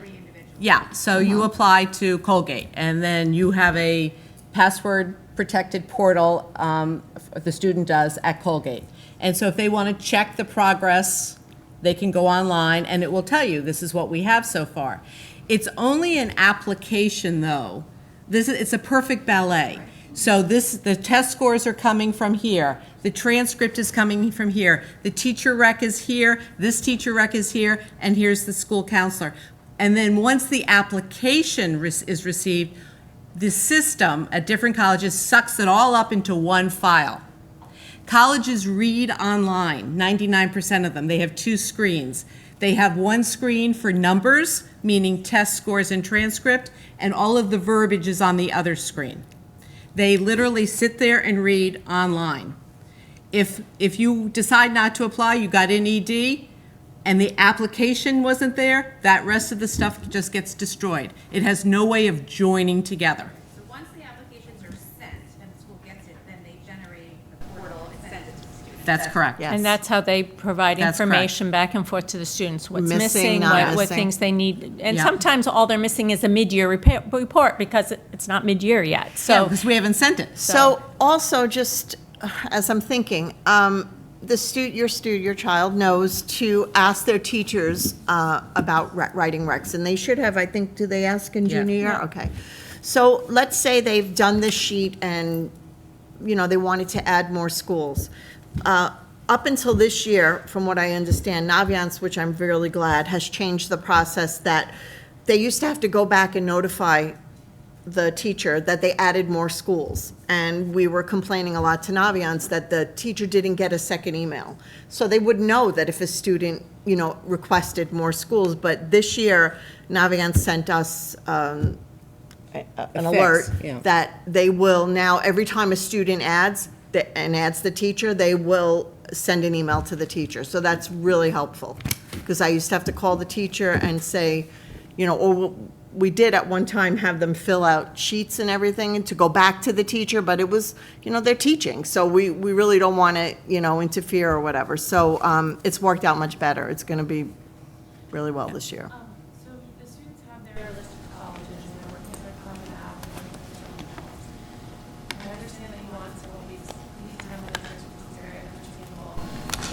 yeah, so you apply to Colgate, and then you have a password-protected portal, the student does, at Colgate. And so if they want to check the progress, they can go online, and it will tell you, this is what we have so far. It's only an application, though. It's a perfect ballet. So the test scores are coming from here. The transcript is coming from here. The teacher rec is here. This teacher rec is here. And here's the school counselor. And then once the application is received, the system at different colleges sucks it all up into one file. Colleges read online, 99% of them. They have two screens. They have one screen for numbers, meaning test scores and transcript, and all of the verbiage is on the other screen. They literally sit there and read online. If you decide not to apply, you got an ED, and the application wasn't there, that rest of the stuff just gets destroyed. It has no way of joining together. So once the applications are sent and the school gets it, then they generate the portal and send it to the student. That's correct. Yes. And that's how they provide That's information back and forth to the students, what's Missing, missing, not what missing. things they need. And Yeah. sometimes all they're missing is a mid-year report because it's not mid-year yet. Yeah, So because we haven't sent it. So also, just as I'm thinking, your child knows to ask their teachers about writing recs, and they should have, I think, do they ask in Yeah. junior year? Okay. So let's say they've done this sheet and, they wanted to add more schools. Up until this year, from what I understand, Naviance, which I'm really glad, has changed the process that they used to have to go back and notify the teacher that they added more schools. And we were complaining a lot to Naviance that the teacher didn't get a second email. So they would know that if a student, requested more schools. But this year, Naviance sent us an alert yeah. that they will now, every time a student adds the teacher, they will send an email to the teacher. So that's really helpful. Because I used to have to call the teacher and say, or we did at one time have them fill out sheets and everything and to go back to the teacher, but it was, they're teaching. So we really don't want to, interfere or whatever. So it's worked out much better. It's going to be really well this year. So the students have their list of colleges and they're working with their Common App. I understand that you want some of these time when the transcripts is very understandable.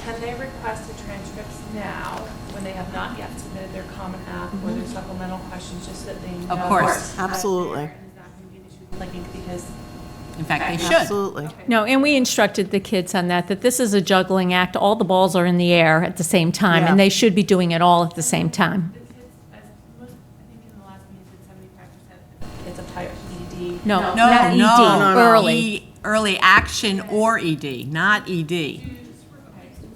Can they request the transcripts now when they have not yet submitted their Common App or their supplemental questions, just so that they know? Of course. Absolutely. Is that going to be an issue with linking? Because In fact, they should. Absolutely. No, and we instructed the kids on that this is a juggling act. All the balls are in the air at the same time, Yeah. and they should be doing it all at the same time. the kids, as most, I think in the last meeting, said 75% kids apply ED. No, No, not ED, no, early. Early action or ED, not ED. Okay, so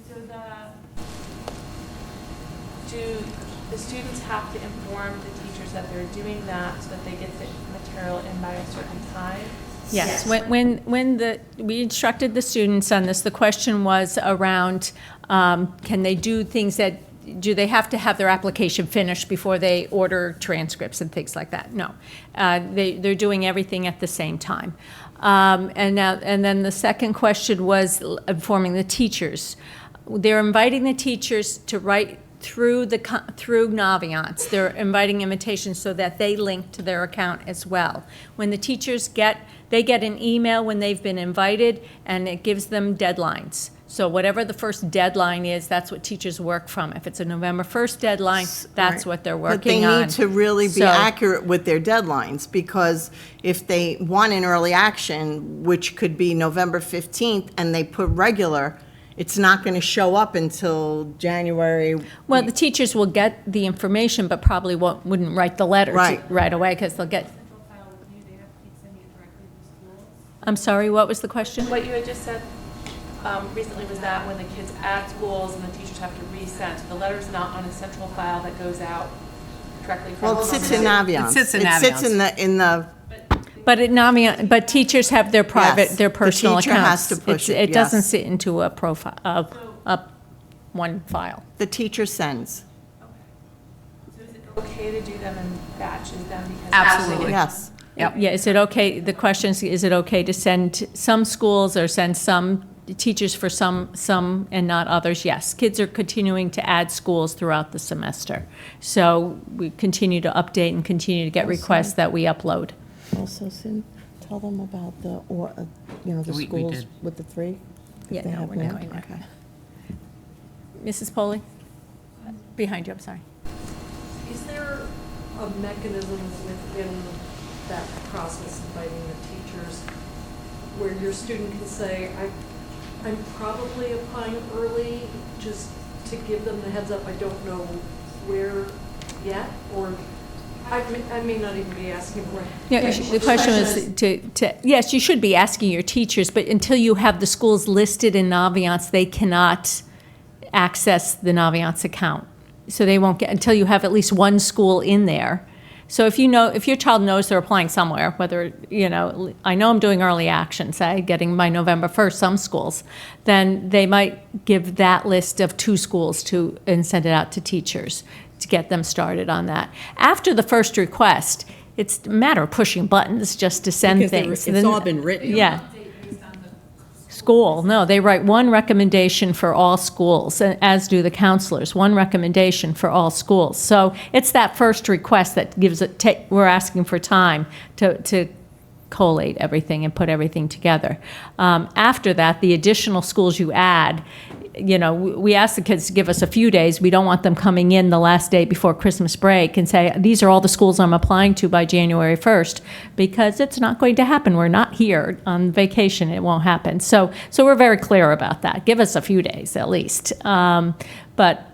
students have to inform the teachers that they're doing that so that they get the material in by a certain time? Yes, we instructed the students on this, the question was around, can they do things that, do they have to have their application finished before they order transcripts and things like that? No. They're doing everything at the same time. And then the second question was informing the teachers. They're inviting the teachers to write through Naviance. They're inviting invitations so that they link to their account as well. When the teachers get an email when they've been invited, and it gives them deadlines. So whatever the first deadline is, that's what teachers work from. If it's a November 1st deadline, that's what they're working on. But they need to really be accurate with their deadlines, because if they want an early action, which could be November 15th, and they put regular, it's not going to show up until January. Well, the teachers will get the information, but probably wouldn't write the letter right away, because they'll get. I'm sorry, what was the question? What you had just said recently was that when the kids add schools and the teachers have to resend, the letter's not on a central file that goes out directly from. Well, it sits in Naviance. It sits in Naviance. But teachers have their private, Yes, their personal the teacher accounts. has to push it, It doesn't yes. sit into a profile, one file. The teacher sends. So is it okay to do them in batches then? Because Absolutely. Yes. Yep. Yeah, is it okay, the question is it okay to send some schools or send some teachers for some and not others? Yes, kids are continuing to add schools throughout the semester. So we continue to update and continue to get requests that we upload. Also, tell them about the We schools did. with the three. Yeah, no, we're not going there. Okay. Mrs. Poley? Behind you, I'm sorry. Is there a mechanism within that process, inviting the teachers, where your student can say, I'm probably applying early, just to give them the heads up, I don't know where yet, or I may not even be asking for it. Yeah, the question was yes, you should be asking your teachers, but until you have the schools listed in Naviance, they cannot access the Naviance account. So they won't get, until you have at least one school in there. So if your child knows they're applying somewhere, whether, I know I'm doing early action, say, getting my November 1st, some schools, then they might give that list of 2 schools and send it out to teachers to get them started on that. After the first request, it's a matter of pushing buttons just to send things. It's all been written. Yeah. School, no, they write one recommendation for all schools, as do the counselors, one recommendation for all schools. So it's that first request that gives it, we're asking for time to collate everything and put everything together. After that, the additional schools you add, we ask the kids to give us a few days. We don't want them coming in the last day before Christmas break and say, these are all the schools I'm applying to by January 1st, because it's not going to happen. We're not here on vacation. It won't happen. So we're very clear about that. Give us a few days at least. But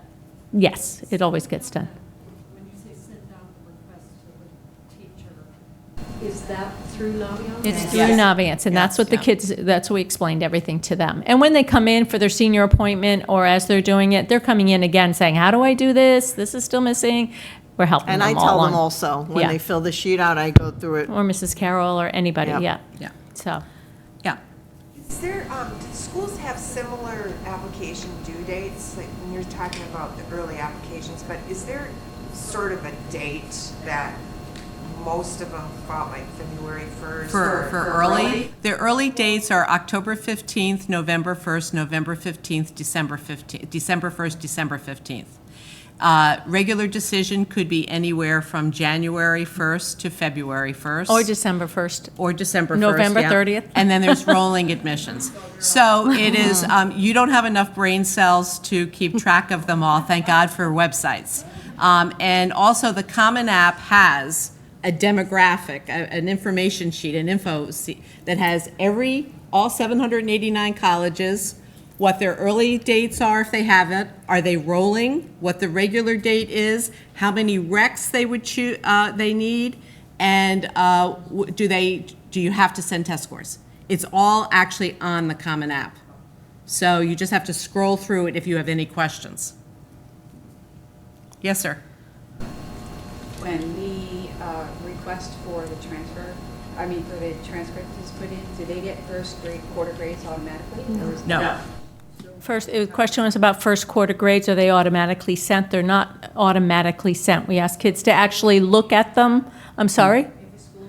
yes, it always gets done. When you say send out the request to the teacher, is that through Naviance? It's through Naviance, and that's what the kids, that's what we explained everything to them. And when they come in for their senior appointment, or as they're doing it, they're coming in again saying, how do I do this? This is still missing. We're helping them all And I tell them along. also, when they fill the sheet out, I go through it. Or Mrs. Carroll, or anybody, Yep. yeah. So. Yeah. Is there, do schools have similar application due dates, like when you're talking about the early applications, but is there sort of a date that most of them fall, like February 1st? For early, the early dates are October 15th, November 1st, November 15th, December 1st, December 15th. Regular decision could be anywhere from January 1st to February 1st. Or December 1st. Or December 1st, November yeah. 30th. And then there's rolling admissions. So it is, you don't have enough brain cells to keep track of them all. Thank God for websites. And also the Common App has a demographic, an information sheet, an info sheet that has all 789 colleges, what their early dates are if they have it, are they rolling, what the regular date is, how many recs they would they need, and do you have to send test scores? It's all actually on the Common App. So you just have to scroll through it if you have any questions. Yes, sir. when the request for the for the transcript is put in, do they get first grade quarter grades automatically? Or is No. First, the question was about first quarter grades. Are they automatically sent? They're not automatically sent. We ask kids to actually look at them. I'm sorry?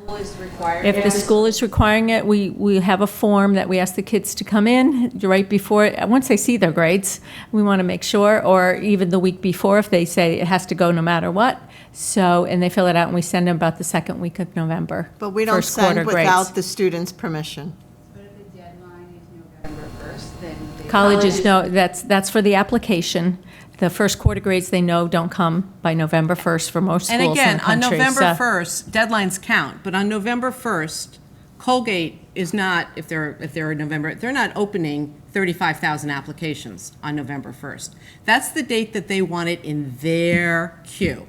If the school is requiring it, we have a form that we ask the kids to come in right before, once they see their grades, we want to make sure, or even the week before if they say it has to go no matter what. So, and they fill it out and we send them about the second week of November. But we don't first quarter send without grades. the student's permission. But if the deadline is November 1st, then they... Colleges know, that's for the application. The first quarter grades, they know, don't come by November 1st for most schools in And the again, on country. November So- 1st, deadlines count, but on November 1st, Colgate is not, if they're in November, they're not opening 35,000 applications on November 1st. That's the date that they want it in their queue.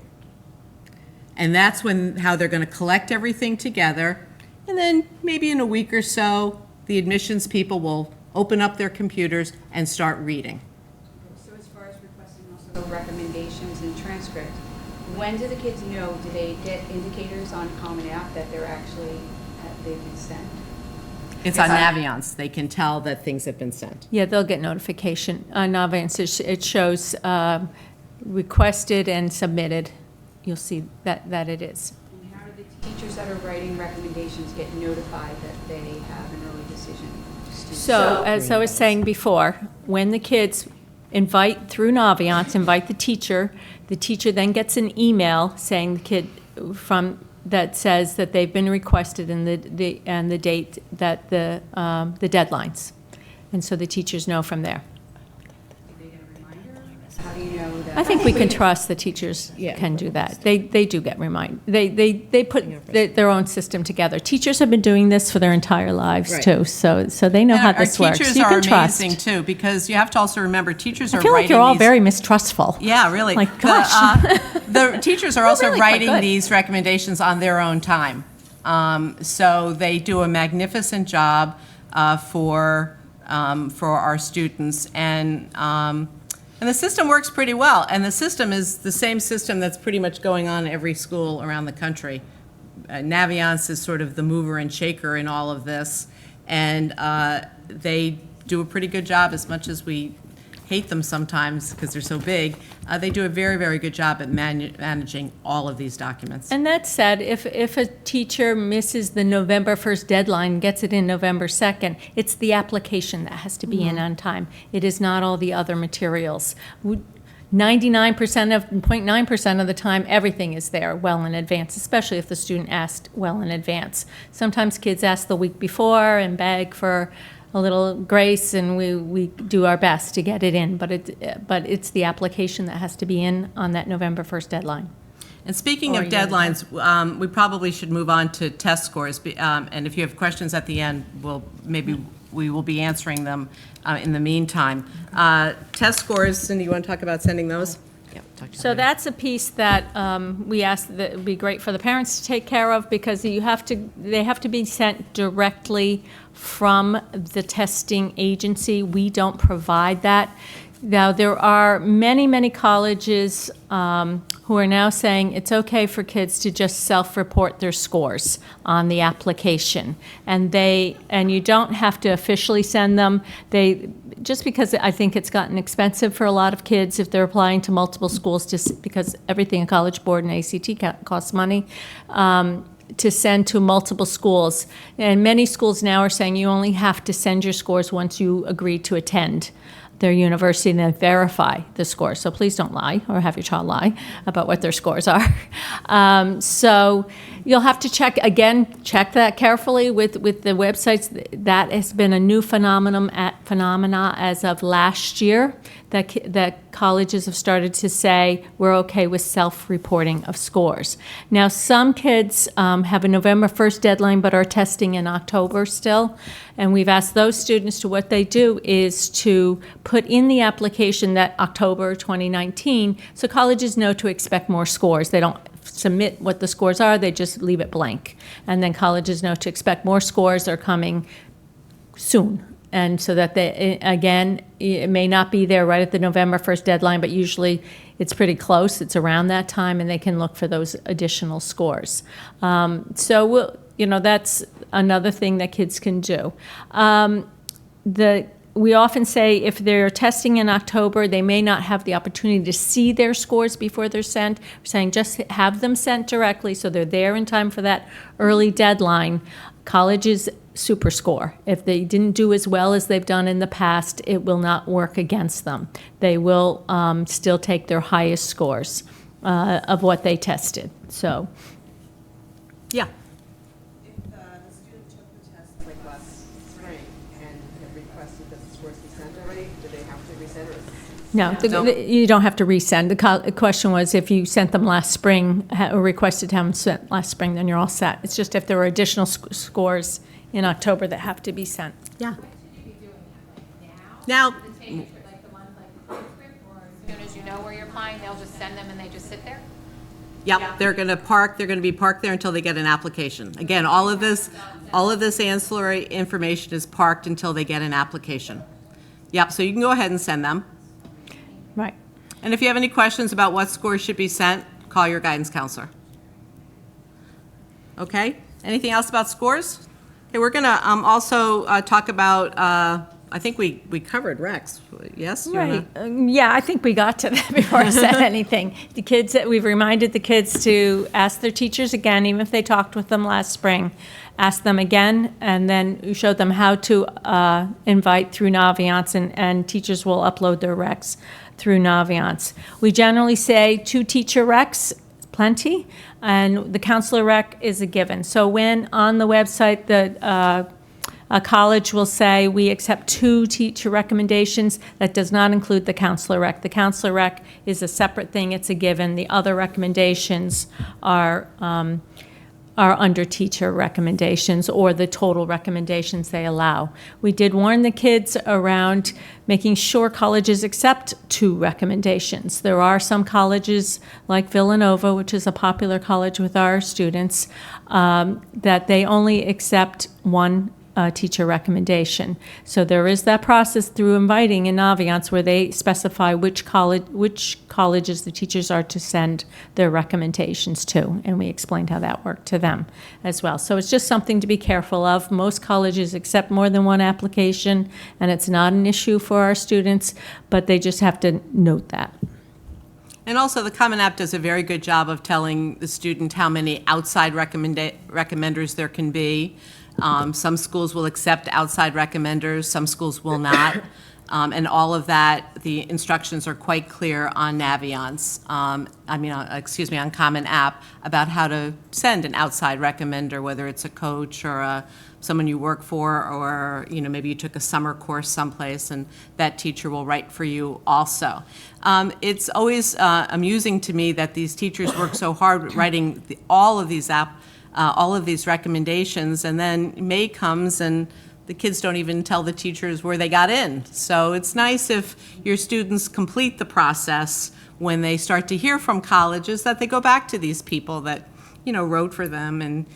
And that's how they're going to collect everything together. And then maybe in a week or so, the admissions people will open up their computers and start reading. So as far as requesting also recommendations and transcript, when do the kids know, do they get indicators on Common App that they're actually, they've been sent? It's on Naviance. They can tell that things have been sent. Yeah, they'll get notification. On Naviance, it shows requested and submitted. You'll see that it is. And how do the teachers that are writing recommendations get notified that they have an early decision? So, as I was saying before, when the kids invite through Naviance, invite the teacher then gets an email saying the kid that says that they've been requested and the date that the deadlines, and so the teachers know from there. How do you know that? I think we can trust the teachers can do that. They do get reminded. They put their own system together. Teachers have been doing this for their entire lives Right. too, so they know how this works. Teachers You are can trust. amazing too, because you have to also remember teachers are I feel like writing you're all these- very mistrustful. Yeah, really. Like, gosh. The teachers are We're also really quite writing good. these recommendations on their own time. So they do a magnificent job for our students, and the system works pretty well. And the system is the same system that's pretty much going on in every school around the country. Naviance is sort of the mover and shaker in all of this, and they do a pretty good job, as much as we hate them sometimes because they're so big. They do a very, very good job at managing all of these documents. And that said, if a teacher misses the November 1st deadline, gets it in November 2nd, it's the application that has to be in on time. It is not all the other materials. 0.9% of the time, everything is there well in advance, especially if the student asked well in advance. Sometimes kids ask the week before and beg for a little grace, and we do our best to get it in, but it's the application that has to be in on that November 1st deadline. And speaking Or of you're- deadlines, we probably should move on to test scores. And if you have questions at the end, we will be answering them in the meantime. Test scores, Cindy, you want to talk about sending those? So that's a piece that we asked that would be great for the parents to take care of, because they have to be sent directly from the testing agency. We don't provide that. Now, there are many, many colleges who are now saying it's okay for kids to just self-report their scores on the application. And you don't have to officially send them. Just because I think it's gotten expensive for a lot of kids if they're applying to multiple schools, just because everything in College Board and ACT costs money, to send to multiple schools. And many schools now are saying you only have to send your scores once you agree to attend their university and then verify the scores. So please don't lie or have your child lie about what their scores are. So you'll have to check that carefully with the websites. That has been a new phenomena as of last year, that colleges have started to say we're okay with self-reporting of scores. Now, some kids have a November 1st deadline but are testing in October still, and we've asked those students to, what they do is to put in the application that October 2019, so colleges know to expect more scores. They don't submit what the scores are, they just leave it blank. And then colleges know to expect more scores are coming soon. And so that it may not be there right at the November 1st deadline, but usually it's pretty close, it's around that time, and they can look for those additional scores. That's another thing that kids can do. We often say if they're testing in October, they may not have the opportunity to see their scores before they're sent. We're saying just have them sent directly so they're there in time for that early deadline. Colleges super score. If they didn't do as well as they've done in the past, it will not work against them. They will still take their highest scores of what they tested. So, yeah. If the student took the test like last spring and have requested that the scores be sent already, do they have to resend it? No, you don't have to resend. The question was if you sent them last spring or requested to have them sent last spring, then you're all set. It's just if there were additional scores in October that have to be sent. Yeah. Now, As soon as you know where you're applying, they'll just send them and they just sit there? yep, they're going to be parked there until they get an application. Again, all of this ancillary information is parked until they get an application. Yep, so you can go ahead and send them. Right. And if you have any questions about what scores should be sent, call your guidance counselor. Okay, anything else about scores? Okay, we're going to also talk about, I think we covered Rex, yes? You wanna- Right. Yeah, I think we got to that before I said anything. We've reminded the kids to ask their teachers again, even if they talked with them last spring. Ask them again, and then you showed them how to invite through Naviance, and teachers will upload their recs through Naviance. We generally say 2 teacher recs, plenty, and the counselor rec is a given. So when on the website, a college will say, we accept 2 teacher recommendations. That does not include the counselor rec. The counselor rec is a separate thing. It's a given. The other recommendations are under teacher recommendations or the total recommendations they allow. We did warn the kids around making sure colleges accept 2 recommendations. There are some colleges like Villanova, which is a popular college with our students, that they only accept 1 teacher recommendation. So there is that process through inviting in Naviance where they specify which colleges the teachers are to send their recommendations to, and we explained how that worked to them as well. So it's just something to be careful of. Most colleges accept more than 1 application, and it's not an issue for our students, but they just have to note that. And also, the Common App does a very good job of telling the student how many outside recommenders there can be. Some schools will accept outside recommenders, some schools will not. And all of that, the instructions are quite clear on Naviance, on Common App, about how to send an outside recommender, whether it's a coach or someone you work for, or maybe you took a summer course someplace and that teacher will write for you also. It's always amusing to me that these teachers work so hard writing all of these recommendations, and then May comes and the kids don't even tell the teachers where they got in. So it's nice if your students complete the process when they start to hear from colleges, that they go back to these people that wrote for them and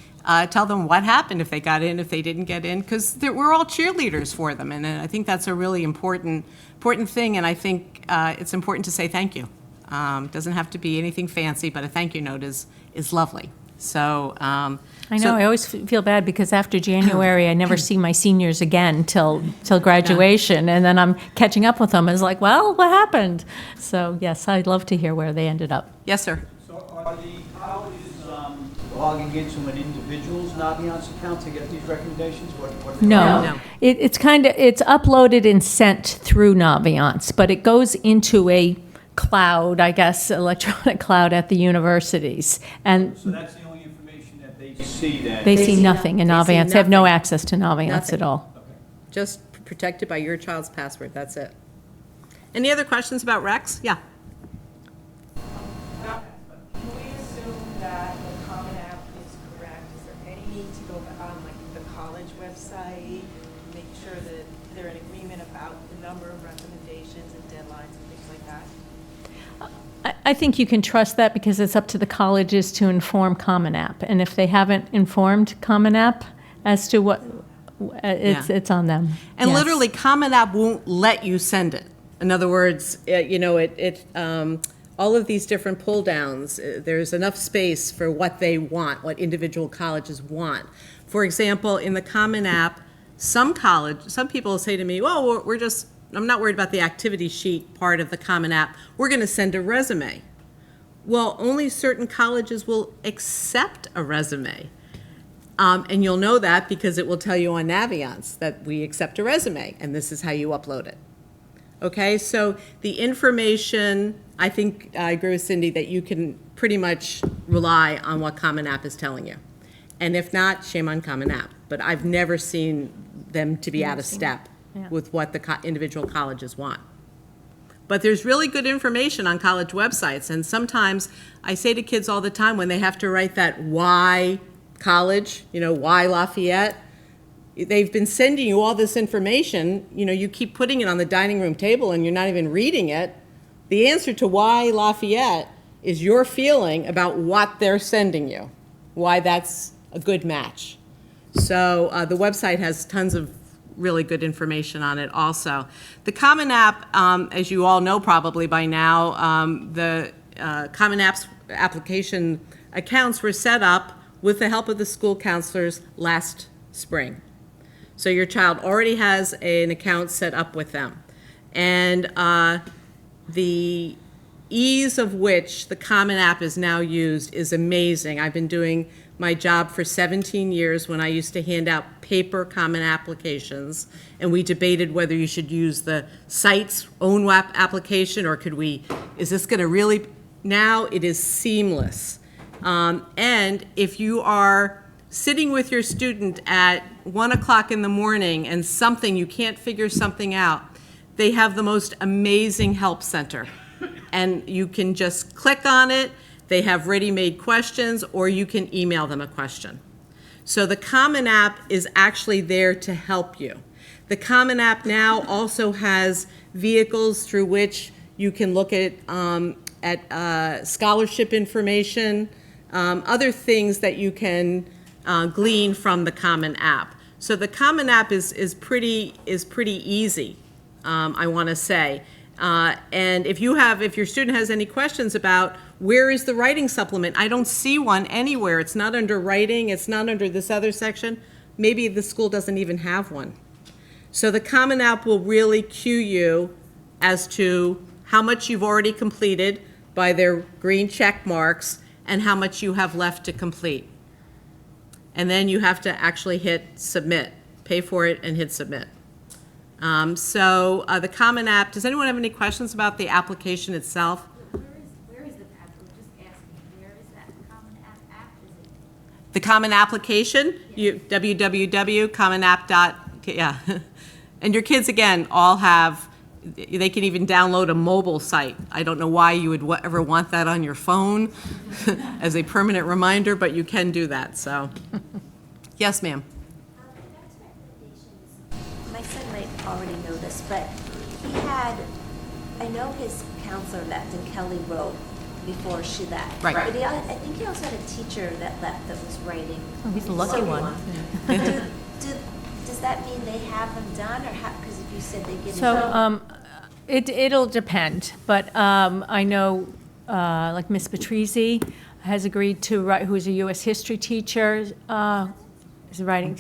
tell them what happened, if they got in, if they didn't get in, because we're all cheerleaders for them, and I think that's a really important thing, and I think it's important to say thank you. Doesn't have to be anything fancy, but a thank you note is lovely. So I know, I always feel bad because after January, I never see my seniors again till graduation, and then I'm catching up with them. It's like, well, what happened? So yes, I'd love to hear where they ended up. Yes, sir. So are the colleges logging into an individual's Naviance account to get these recommendations? No. It's uploaded and sent through Naviance, but it goes into a cloud, I guess, electronic cloud at the universities. And so that's the only information that they see that they see nothing in Naviance. They have no access to Naviance at all. Okay. Just protected by your child's password, that's it. Any other questions about Rex? Yeah. Can we assume that the Common App is correct? Is there any need to go on the college website, make sure that they're in agreement about the number of recommendations and deadlines and things like that? I think you can trust that because it's up to the colleges to inform Common App. And if they haven't informed Common App as to what, it's on them. And Yes. literally, Common App won't let you send it. In other words, all of these different pull downs, there's enough space for what they want, what individual colleges want. For example, in the Common App, some people say to me, well, I'm not worried about the activity sheet part of the Common App. We're going to send a resume. Well, only certain colleges will accept a resume. And you'll know that because it will tell you on Naviance that we accept a resume, and this is how you upload it. Okay, so the information, I think I agree with Cindy that you can pretty much rely on what Common App is telling you. And if not, shame on Common App. But I've never seen them to be out of step with what the individual colleges want. But there's really good information on college websites. And sometimes I say to kids all the time when they have to write that why college, why Lafayette, they've been sending you all this information, you keep putting it on the dining room table and you're not even reading it. The answer to why Lafayette is your feeling about what they're sending you, why that's a good match. So the website has tons of really good information on it also. The Common App, as you all know probably by now, the Common App's application accounts were set up with the help of the school counselors last spring. So your child already has an account set up with them. And the ease of which the Common App is now used is amazing. I've been doing my job for 17 years when I used to hand out paper Common applications, and we debated whether you should use the site's own WAP application or is this going to really, now it is seamless. And if you are sitting with your student at 1 o'clock in the morning and you can't figure something out, they have the most amazing help center. And you can just click on it. They have ready-made questions, or you can email them a question. So the Common App is actually there to help you. The Common App now also has vehicles through which you can look at scholarship information, other things that you can glean from the Common App. So the Common App is pretty easy, I want to say. And if your student has any questions about where is the writing supplement, I don't see one anywhere. It's not under writing. It's not under this other section. Maybe the school doesn't even have one. So the Common App will really cue you as to how much you've already completed by their green check marks and how much you have left to complete. And then you have to actually hit submit, pay for it and hit submit. So the Common App, does anyone have any questions about the application itself? Where is the app? Just asking, where is that Common App? Is it? The Common application, www.commonapp. Yeah. And your kids, again, all have, they can even download a mobile site. I don't know why you would ever want that on your phone as a permanent reminder, but you can do that, so. Yes, ma'am. My son might already know this, but I know his counselor left and Kelly wrote before she left. Right. But I think he also had a teacher that left that was writing. Oh, he's a lucky one. Does that mean they have them done, or how, because if you said they give So it'll depend, but I know like Miss Patrizzi has agreed to write, who's a U.S. history teacher, is writing,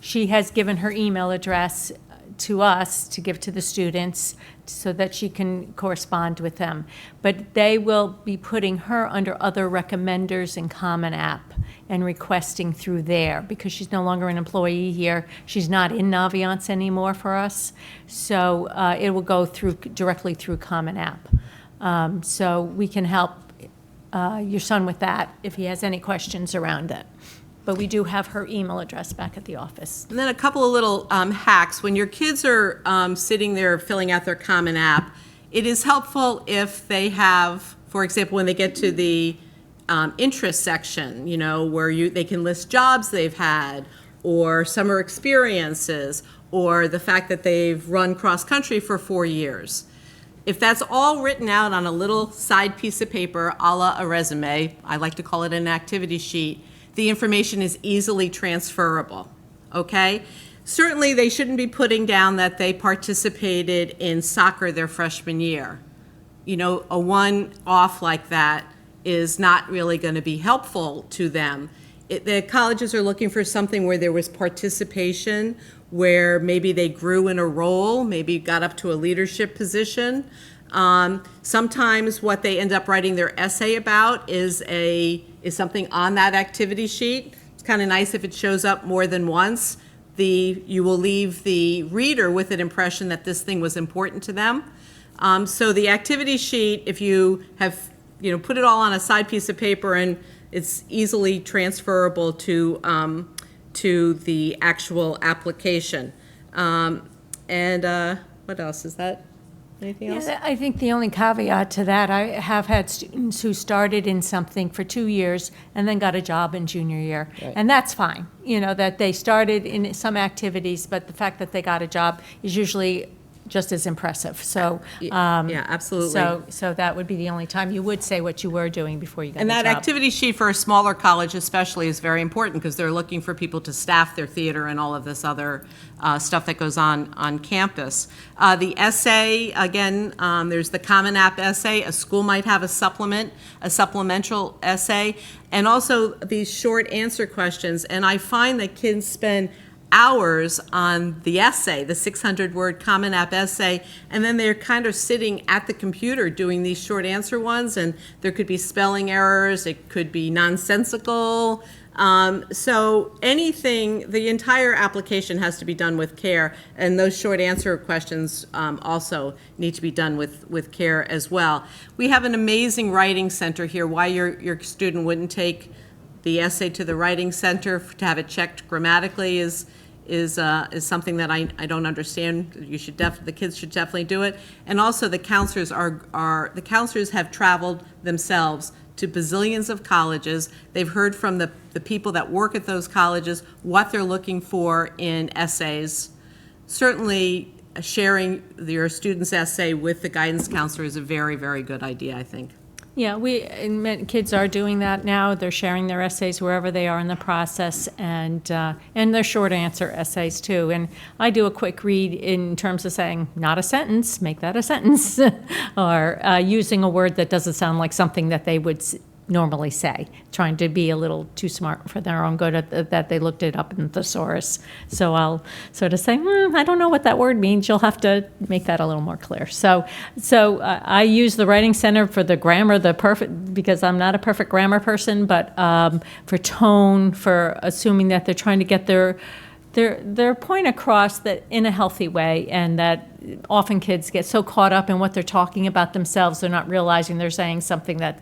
she has given her email address to us to give to the students so that she can correspond with them. But they will be putting her under other recommenders in Common App and requesting through there because she's no longer an employee here. She's not in Naviance anymore for us. So it will go directly through Common App. So we can help your son with that if he has any questions around it. But we do have her email address back at the office. And then a couple of little hacks. When your kids are sitting there filling out their Common App, it is helpful if they have, for example, when they get to the interest section, where they can list jobs they've had, or summer experiences, or the fact that they've run cross-country for 4 years. If that's all written out on a little side piece of paper, a la a resume, I like to call it an activity sheet, the information is easily transferable, okay? Certainly, they shouldn't be putting down that they participated in soccer their freshman year. a one-off like that is not really going to be helpful to them. The colleges are looking for something where there was participation, where maybe they grew in a role, maybe got up to a leadership position. Sometimes what they end up writing their essay about is something on that activity sheet. It's kind of nice if it shows up more than once. You will leave the reader with an impression that this thing was important to them. So the activity sheet, if you have put it all on a side piece of paper, and it's easily transferable to the actual application. And what else is that? Anything else? Yeah, I think the only caveat to that, I have had students who started in something for 2 years and then got a job in junior year. Right. And that's fine, that they started in some activities, but the fact that they got a job is usually just as impressive. So, yeah, absolutely. So that would be the only time you would say what you were doing before you got And the that job. activity sheet for a smaller college especially is very important because they're looking for people to staff their theater and all of this other stuff that goes on campus. The essay, again, there's the Common App essay. A school might have a supplemental essay, and also these short answer questions. And I find that kids spend hours on the essay, the 600-word Common App essay, and then they're kind of sitting at the computer doing these short answer ones, and there could be spelling errors, it could be nonsensical. So anything, the entire application has to be done with care, and those short answer questions also need to be done with care as well. We have an amazing writing center here. Why your student wouldn't take the essay to the writing center to have it checked grammatically is something that I don't understand. The kids should definitely do it. And also the counselors the counselors have traveled themselves to bazillions of colleges. They've heard from the people that work at those colleges what they're looking for in essays. Certainly sharing your student's essay with the guidance counselor is a very, very good idea, I think. Yeah, kids are doing that now. They're sharing their essays wherever they are in the process, and their short answer essays too. And I do a quick read in terms of saying, not a sentence, make that a sentence, or using a word that doesn't sound like something that they would normally say, trying to be a little too smart for their own good that they looked it up in thesaurus. So I'll sort of say, I don't know what that word means. You'll have to make that a little more clear. So I use the Writing Center for the grammar, because I'm not a perfect grammar person, but for tone, for assuming that they're trying to get their point across that in a healthy way, and that often kids get so caught up in what they're talking about themselves, they're not realizing they're saying something that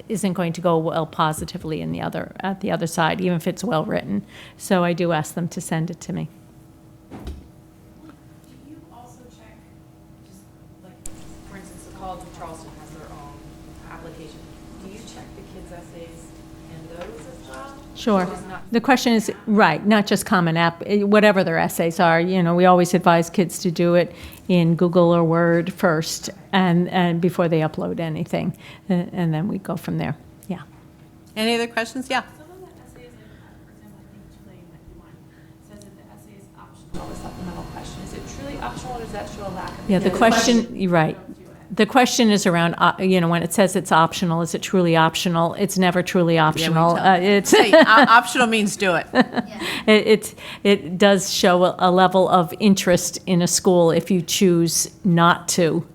isn't going to go well positively at the other side, even if it's well written. So I do ask them to send it to me. Do you also check, just like, for instance, the College of Charleston has their own application. Do you check the kids' essays and those as well? Sure. Or is not- The question is, right, not just Common App, whatever their essays are. We always advise kids to do it in Google or Word first, and before they upload anything, and then we go from there. Yeah. Any other questions? Yeah. Some of the essays, for example, I think Tulane that you want, says that the essay is optional, the supplemental question. Is it truly optional, or does that show a lack of? Yeah, the question, you're right. The question is around, when it says it's optional, is it truly optional? It's never truly optional. Optional means do it. It does show a level of interest in a school if you choose not to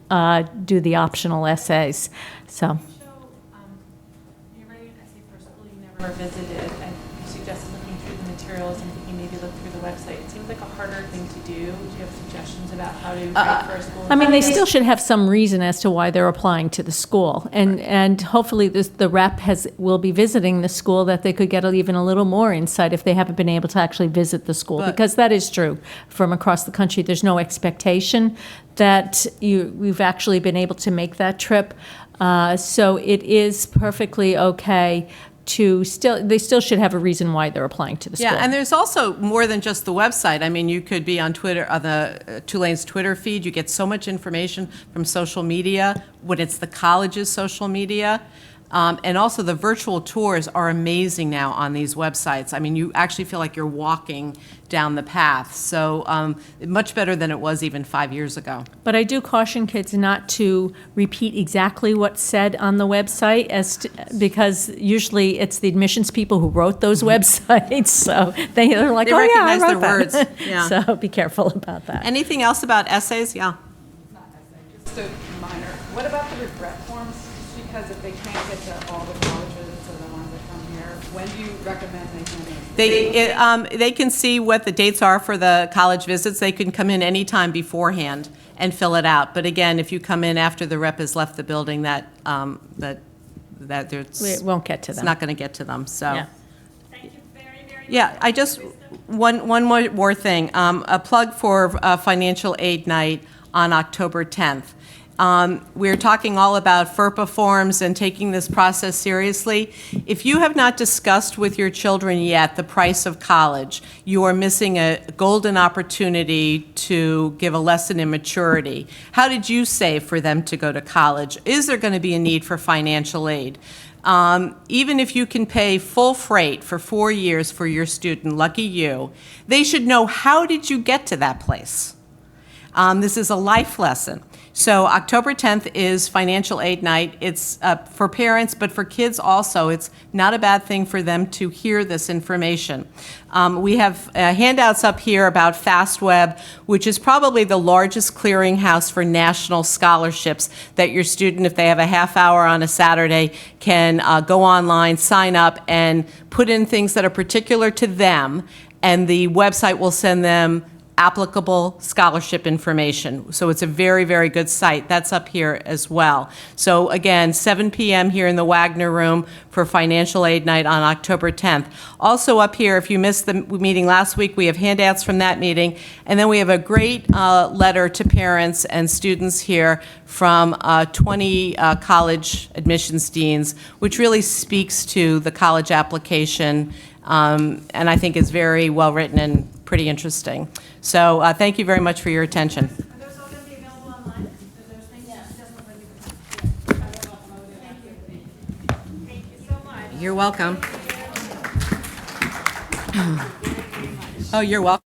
do the optional essays. So. You're writing an essay for a school you never visited, and you suggested looking through the materials and thinking maybe look through the website. It seems like a harder thing to do. Do you have suggestions about how to write for a school? I mean, they still should have some reason as to why they're applying to the school, and hopefully the rep will be visiting the school, that they could get even a little more insight if they haven't been able to actually visit the school, because that is true. From across the country, there's no expectation that we've actually been able to make that trip, so it is perfectly okay they still should have a reason why they're applying to the school. Yeah, and there's also more than just the website. I mean, you could be on Twitter, on the Tulane's Twitter feed. You get so much information from social media when it's the college's social media. And also, the virtual tours are amazing now on these websites. I mean, you actually feel like you're walking down the path. So much better than it was even 5 years ago. But I do caution kids not to repeat exactly what's said on the website, because usually it's the admissions people who wrote those websites, so they're like, They oh yeah, I recognize the wrote that. words, yeah. So be careful about that. Anything else about essays? Yeah. Just a minor, what about the regret forms? Just because if they can't get to all the college visits or the ones that come here, when do you recommend they come in? They can see what the dates are for the college visits. They can come in anytime beforehand and fill it out. But again, if you come in after the rep has left the building, that It won't get to them. It's not going to get to them, so. Yeah. Yeah, I just, one more thing, a plug for Financial Aid Night on October 10th. We're talking all about FERPA forms and taking this process seriously. If you have not discussed with your children yet the price of college, you are missing a golden opportunity to give a lesson in maturity. How did you save for them to go to college? Is there going to be a need for financial aid? Even if you can pay full freight for 4 years for your student, lucky you, they should know, how did you get to that place? This is a life lesson. So October 10th is Financial Aid Night. It's for parents, but for kids also. It's not a bad thing for them to hear this information. We have handouts up here about FastWeb, which is probably the largest clearinghouse for national scholarships, that your student, if they have a half hour on a Saturday, can go online, sign up, and put in things that are particular to them, and the website will send them applicable scholarship information. So it's a very, very good site. That's up here as well. So again, 7 p.m. here in the Wagner Room for Financial Aid Night on October 10th. Also up here, if you missed the meeting last week, we have handouts from that meeting. And then we have a great letter to parents and students here from 20 college admissions deans, which really speaks to the college application, and I think is very well written and pretty interesting. So thank you very much for your attention. You're welcome. Oh, you're welcome.